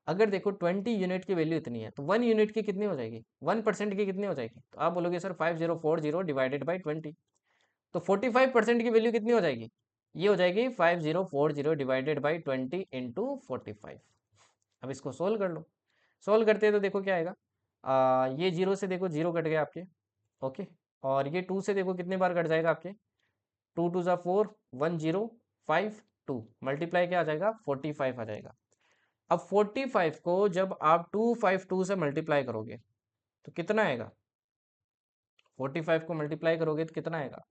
अगर देखो 20 यूनिट की वैल्यू इतनी है तो 1 यूनिट की कितनी हो जाएगी, 1% की कितनी हो जाएगी, तो आप बोलोगे सर 5040 डिवाइडेड बाई 20, तो 45% की वैल्यू कितनी हो जाएगी, ये हो जाएगी 5040 डिवाइडेड बाई 20 इंटू 45। अब इसको सोल्व कर लो। सोल्व करते हैं तो देखो क्या आएगा, ये जीरो से देखो जीरो कट गया आपके, ओके। और ये 2 से देखो कितने बार कट जाएगा आपके, 2 टू ज़ा 4, 1 0 5 2, मल्टीप्लाई क्या आ जाएगा, 45 आ जाएगा। अब 45 को जब आप 252 से मल्टीप्लाई करोगे तो कितना आएगा, 45 को मल्टीप्लाई करोगे तो कितना आएगा,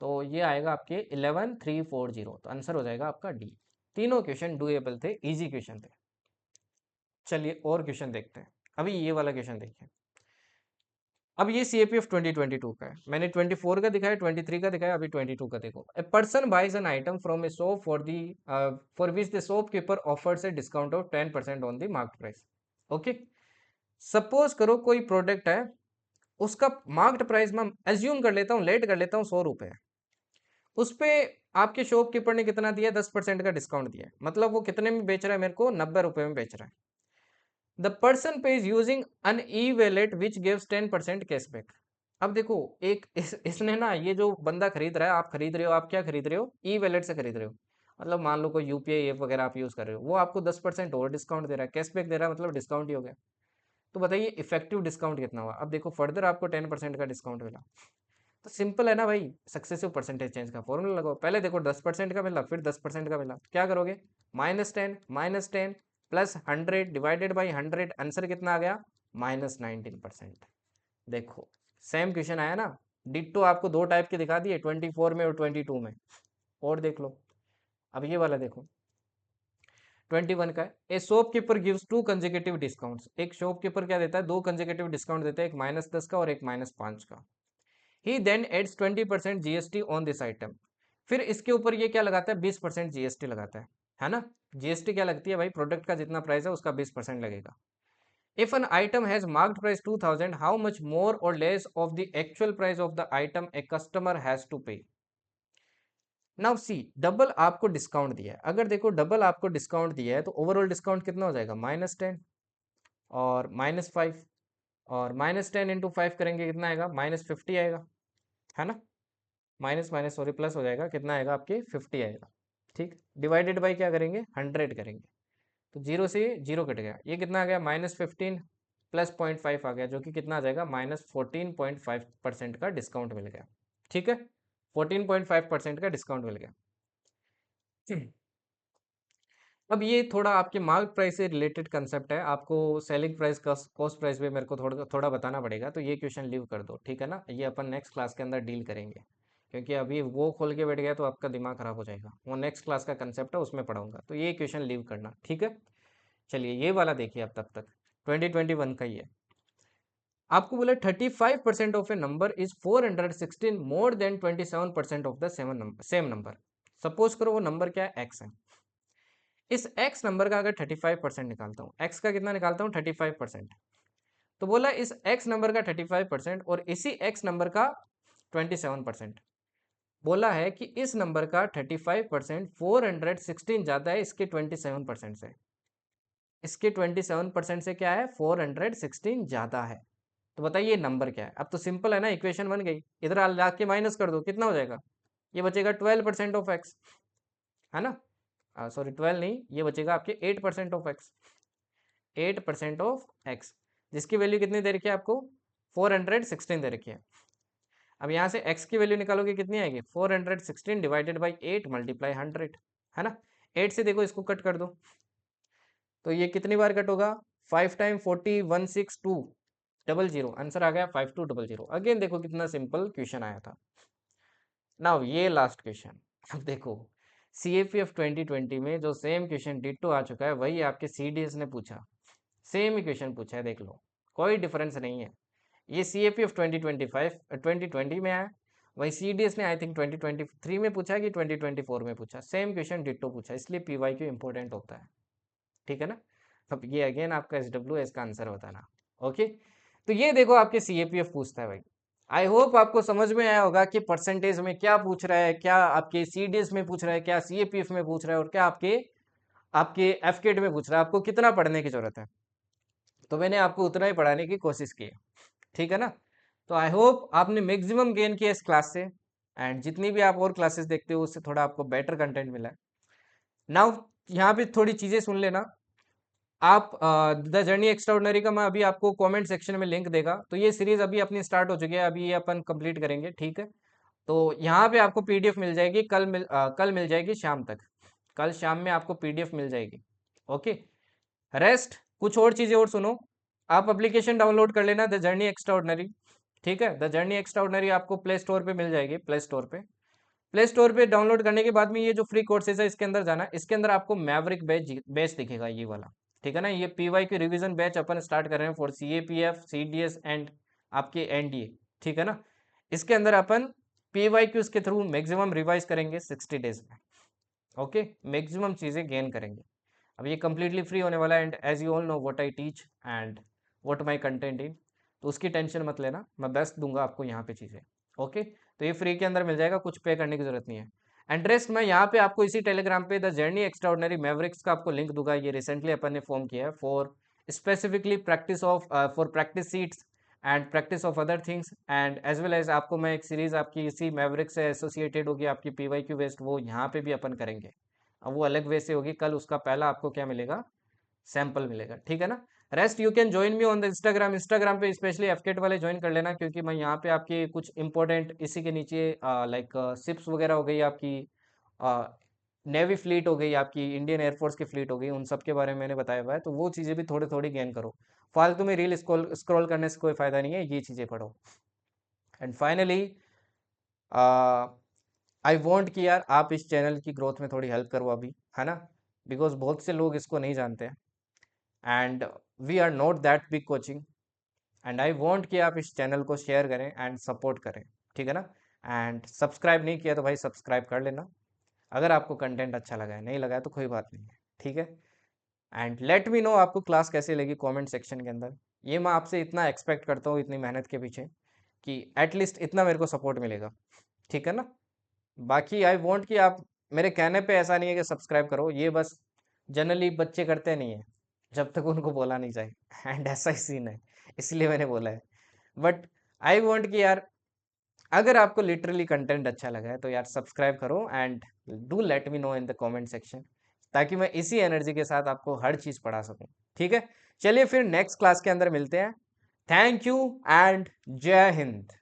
तो ये आएगा आपके 11340, तो आंसर हो जाएगा आपका डी। तीनों क्वेश्चन डूएबल थे, इजी क्वेश्चन थे। चलिए और क्वेश्चन देखते हैं। अभी ये वाला क्वेश्चन देखिए। अब ये CAPF 2022 का है, मैंने 24 का दिखाया, 23 का दिखाया, अभी 22 का देखो। A person buys an item from a shop for which the shopkeeper offers a discount of 10% on the market price, okay. Suppose करो कोई प्रोडक्ट है, उसका मार्केट प्राइस में एज्यूम कर लेता हूँ, लेट कर लेता हूँ 100 रुपये, उस पे आपके शॉपकीपर ने कितना दिया, 10% का डिस्काउंट दिया, मतलब वो कितने में बेच रहा है, मेरे को 90 रुपये में बेच रहा है। The person pay is using an e wallet which gives 10% cashback. अब देखो एक इसने ना, ये जो बंदा खरीद रहा है, आप खरीद रहे हो, आप क्या खरीद रहे हो, ई वैलेट से खरीद रहे हो, मतलब मान लो कोई यूपीआई ऐप वगैरह आप यूज कर रहे हो, वो आपको 10% और डिस्काउंट दे रहा है, कैशबैक दे रहा है, मतलब डिस्काउंट ही हो गया। तो बताइए इफेक्टिव डिस्काउंट कितना हुआ। अब देखो फर्दर आपको 10% का डिस्काउंट मिला, तो सिंपल है ना भाई, सक्सेसिव परसेंटेज चेंज का फॉर्मूला लगाओ। पहले देखो 10% का मिला, फिर 10% का मिला, तो क्या करोगे, -10 प्लस 100 डिवाइडेड बाई 100, आंसर कितना आ गया, -19%। देखो सेम क्वेश्चन आया ना, डिट्टो आपको दो टाइप के दिखा दिए, 24 में और 22 में। और देख लो, अब ये वाला देखो 21 का है। ए शॉपकीपर गिव्स 2 कंसेक्यूटिव डिस्काउंट्स, एक शॉपकीपर क्या देता है, 2 कंसेक्यूटिव डिस्काउंट देता है, एक -10 का और एक -5 का। He then adds 20% GST on this item, फिर इसके ऊपर ये क्या लगाता है, 20% जीएसटी लगाता है ना। जीएसटी क्या लगती है भाई, प्रोडक्ट का जितना प्राइस है उसका 20% लगेगा। If an item has marked price 2000, how much more or less of the actual price of the item a customer has to pay. Now see, double आपको डिस्काउंट दिया है, अगर देखो डबल आपको डिस्काउंट दिया है तो ओवरऑल डिस्काउंट कितना हो जाएगा, -10 और -5, और -10 इंटू 5 करेंगे कितना आएगा, -50 आएगा, है ना। माइनस माइनस सॉरी प्लस हो जाएगा, कितना आएगा आपके 50 आएगा, ठीक। डिवाइडेड बाई क्या करेंगे, 100 करेंगे, तो जीरो से जीरो कट गया, ये कितना आ गया, -15 प्लस 0.5 आ गया, जो कि कितना आ जाएगा, -14.5% का डिस्काउंट मिल गया, ठीक है। 14.5% का डिस्काउंट मिल गया। अब ये थोड़ा आपके मार्क प्राइस से रिलेटेड कंसेप्ट है, आपको सेलिंग प्राइस कॉस्ट प्राइस पे मेरे को थोड़ा थोड़ा बताना पड़ेगा, तो ये क्वेश्चन लीव कर दो, ठीक है ना, ये अपन नेक्स्ट क्लास के अंदर डील करेंगे, क्योंकि अभी वो खोल के बैठ गया तो आपका दिमाग खराब हो जाएगा, वो नेक्स्ट क्लास का कंसेप्ट है उसमें पढ़ाऊंगा, तो ये क्वेश्चन लीव करना, ठीक है। चलिए ये वाला देखिए, अब तब तक 2021 का ही है। आपको बोला 35% of A number is 416 more than 27% of the same number. Suppose करो वो नंबर क्या है, एक्स है। इस x नंबर का अगर 35% निकालता हूँ, x का कितना निकालता हूँ, 35%, तो बोला इस x नंबर का 35% और इसी x नंबर का 27%। बोला है कि इस नंबर का 35% 416 ज्यादा है इसके 27% से, इसके 27% से क्या है, 416 ज्यादा है। तो बताइए नंबर क्या है। अब तो सिंपल है ना, इक्वेशन बन गई, इधर ला के माइनस कर दो, कितना हो जाएगा, ये बचेगा 12% ऑफ x, है ना, सॉरी 12 नहीं, ये बचेगा आपके 8% ऑफ x, 8% ऑफ x, जिसकी वैल्यू कितनी दे रखी है आपको, 416 दे रखी है। अब यहाँ से x की वैल्यू निकालोगे कितनी आएगी, 416 डिवाइडेड बाई 8 मल्टीप्लाई 100, है ना। 8 से देखो इसको कट कर दो, तो ये कितनी बार कट होगा, 5 टाइम 40 16200, आंसर आ गया 5200। अगेन देखो कितना सिंपल क्वेश्चन आया था। नाउ ये लास्ट क्वेश्चन, अब देखो CAPF 2020 में जो सेम क्वेश्चन डिट्टो आ चुका है, वही आपके CDS ने पूछा, सेम ही क्वेश्चन पूछा है, देख लो कोई डिफरेंस नहीं है। ये CAPF 2020 में आया, वही CDS ने आई थिंक 2023 में पूछा कि 2024 में पूछा, सेम क्वेश्चन डिट्टो पूछा, इसलिए PYQ इंपॉर्टेंट होता है, ठीक है ना। अब ये अगेन आपका SWS का आंसर होता है ना। ओके, तो ये देखो आपके CAPF पूछता है भाई। आई होप आपको समझ में आया होगा कि परसेंटेज में क्या पूछ रहा है, क्या आपके CDS में पूछ रहा है, क्या CAPF में पूछ रहा है, और क्या आपके आपके FCAT में पूछ रहा है, आपको कितना पढ़ने की जरूरत है। तो मैंने आपको उतना ही पढ़ाने की कोशिश की है, ठीक है ना। तो आई होप आपने मैक्सिमम गेन किया इस क्लास से, एंड जितनी भी आप और क्लासेस देखते हो उससे थोड़ा आपको बेटर कंटेंट मिला है। नाउ यहाँ पे थोड़ी चीजें सुन लेना आप। द जर्नी एक्स्ट्राऑर्डिनरी का मैं अभी आपको कमेंट सेक्शन में लिंक देगा, तो ये सीरीज अभी अपनी स्टार्ट हो चुकी है, अभी ये अपन कंप्लीट करेंगे, ठीक है। तो यहाँ पे आपको PDF मिल जाएगी, कल मिल जाएगी शाम तक, कल शाम में आपको PDF मिल जाएगी। ओके, रेस्ट कुछ और चीजें और सुनो, आप एप्लीकेशन डाउनलोड कर लेना द जर्नी एक्स्ट्राऑर्डिनरी, ठीक है। द जर्नी एक्स्ट्राऑर्डिनरी आपको प्ले स्टोर पे मिल जाएगी, प्ले स्टोर पे डाउनलोड करने के बाद में ये जो फ्री कोर्सेज है इसके अंदर जाना, इसके अंदर आपको मैवरिक बैच दिखेगा ये वाला, ठीक है ना। ये PY की रिवीजन बैच अपन स्टार्ट कर रहे हैं फॉर CAPF CDS एंड आपके NDA, ठीक है ना। इसके अंदर अपन PYQs के थ्रू मैक्सिमम रिवाइज करेंगे 60 डेज में। ओके, मैक्सिमम चीज़ें गेन करेंगे। अब ये कम्प्लीटली फ्री होने वाला है, and as you all know what I teach and what my content in, तो उसकी टेंशन मत लेना, मैं बेस्ट दूंगा आपको यहाँ पे चीज़ें। ओके, तो ये फ्री के अंदर मिल जाएगा, कुछ पे करने की जरूरत नहीं है। एंड रेस्ट मैं यहाँ पे आपको इसी टेलीग्राम पे द जर्नी एक्स्ट्राऑर्डिनरी मैवरिक्स का आपको लिंक दूंगा, ये रिसेंटली अपन ने फॉर्म किया है for specifically practice of for practice seats and practice of other things, and as well as आपको मैं एक सीरीज आपकी इसी मैवरिक से एसोसिएटेड होगी आपकी PYQ बेस्ड, वो यहाँ पे भी अपन करेंगे। अब वो अलग वे से होगी, कल उसका पहला आपको क्या मिलेगा, सैंपल मिलेगा, ठीक है ना। Rest you can join me on the Instagram पे स्पेशली FCAT वाले ज्वाइन कर लेना, क्योंकि मैं यहाँ पे आपके कुछ इंपॉर्टेंट इसी के नीचे लाइक शिप्स वगैरह हो गई आपकी, नेवी फ्लीट हो गई आपकी, इंडियन एयरफोर्स की फ्लीट हो गई, उन सब के बारे में मैंने बताया हुआ है, तो वो चीज़ें भी थोड़ी थोड़ी गेन करो। फालतू में रील स्क्रॉल करने से कोई फायदा नहीं है, ये चीज़ें पढ़ो। एंड फाइनली आई वॉन्ट कि यार आप इस चैनल की ग्रोथ में थोड़ी हेल्प करो अभी, है ना, बिकॉज बहुत से लोग इसको नहीं जानते हैं, and we are not that big coaching, and I want कि आप इस चैनल को शेयर करें एंड सपोर्ट करें, ठीक है ना। एंड सब्सक्राइब नहीं किया तो भाई सब्सक्राइब कर लेना, अगर आपको कंटेंट अच्छा लगा है, नहीं लगा है तो कोई बात नहीं है, ठीक है। एंड लेट मी नो आपको क्लास कैसी लगी कमेंट सेक्शन के अंदर, ये मैं आपसे इतना एक्सपेक्ट करता हूँ इतनी मेहनत के पीछे, कि एटलीस्ट इतना मेरे को सपोर्ट मिलेगा, ठीक है ना। बाकी आई वॉन्ट कि आप, मेरे कहने पे ऐसा नहीं है कि सब्सक्राइब करो, ये बस जनरली बच्चे करते नहीं है जब तक उनको बोला नहीं जाए एंड ऐसा ही सीन है, इसलिए मैंने बोला है। बट आई वॉन्ट कि यार अगर आपको लिटरली कंटेंट अच्छा लगा है तो यार सब्सक्राइब करो, and do let me know in the comment section, ताकि मैं इसी एनर्जी के साथ आपको हर चीज़ पढ़ा सकूं, ठीक है। चलिए फिर नेक्स्ट क्लास के अंदर मिलते हैं। थैंक यू एंड जय हिंद।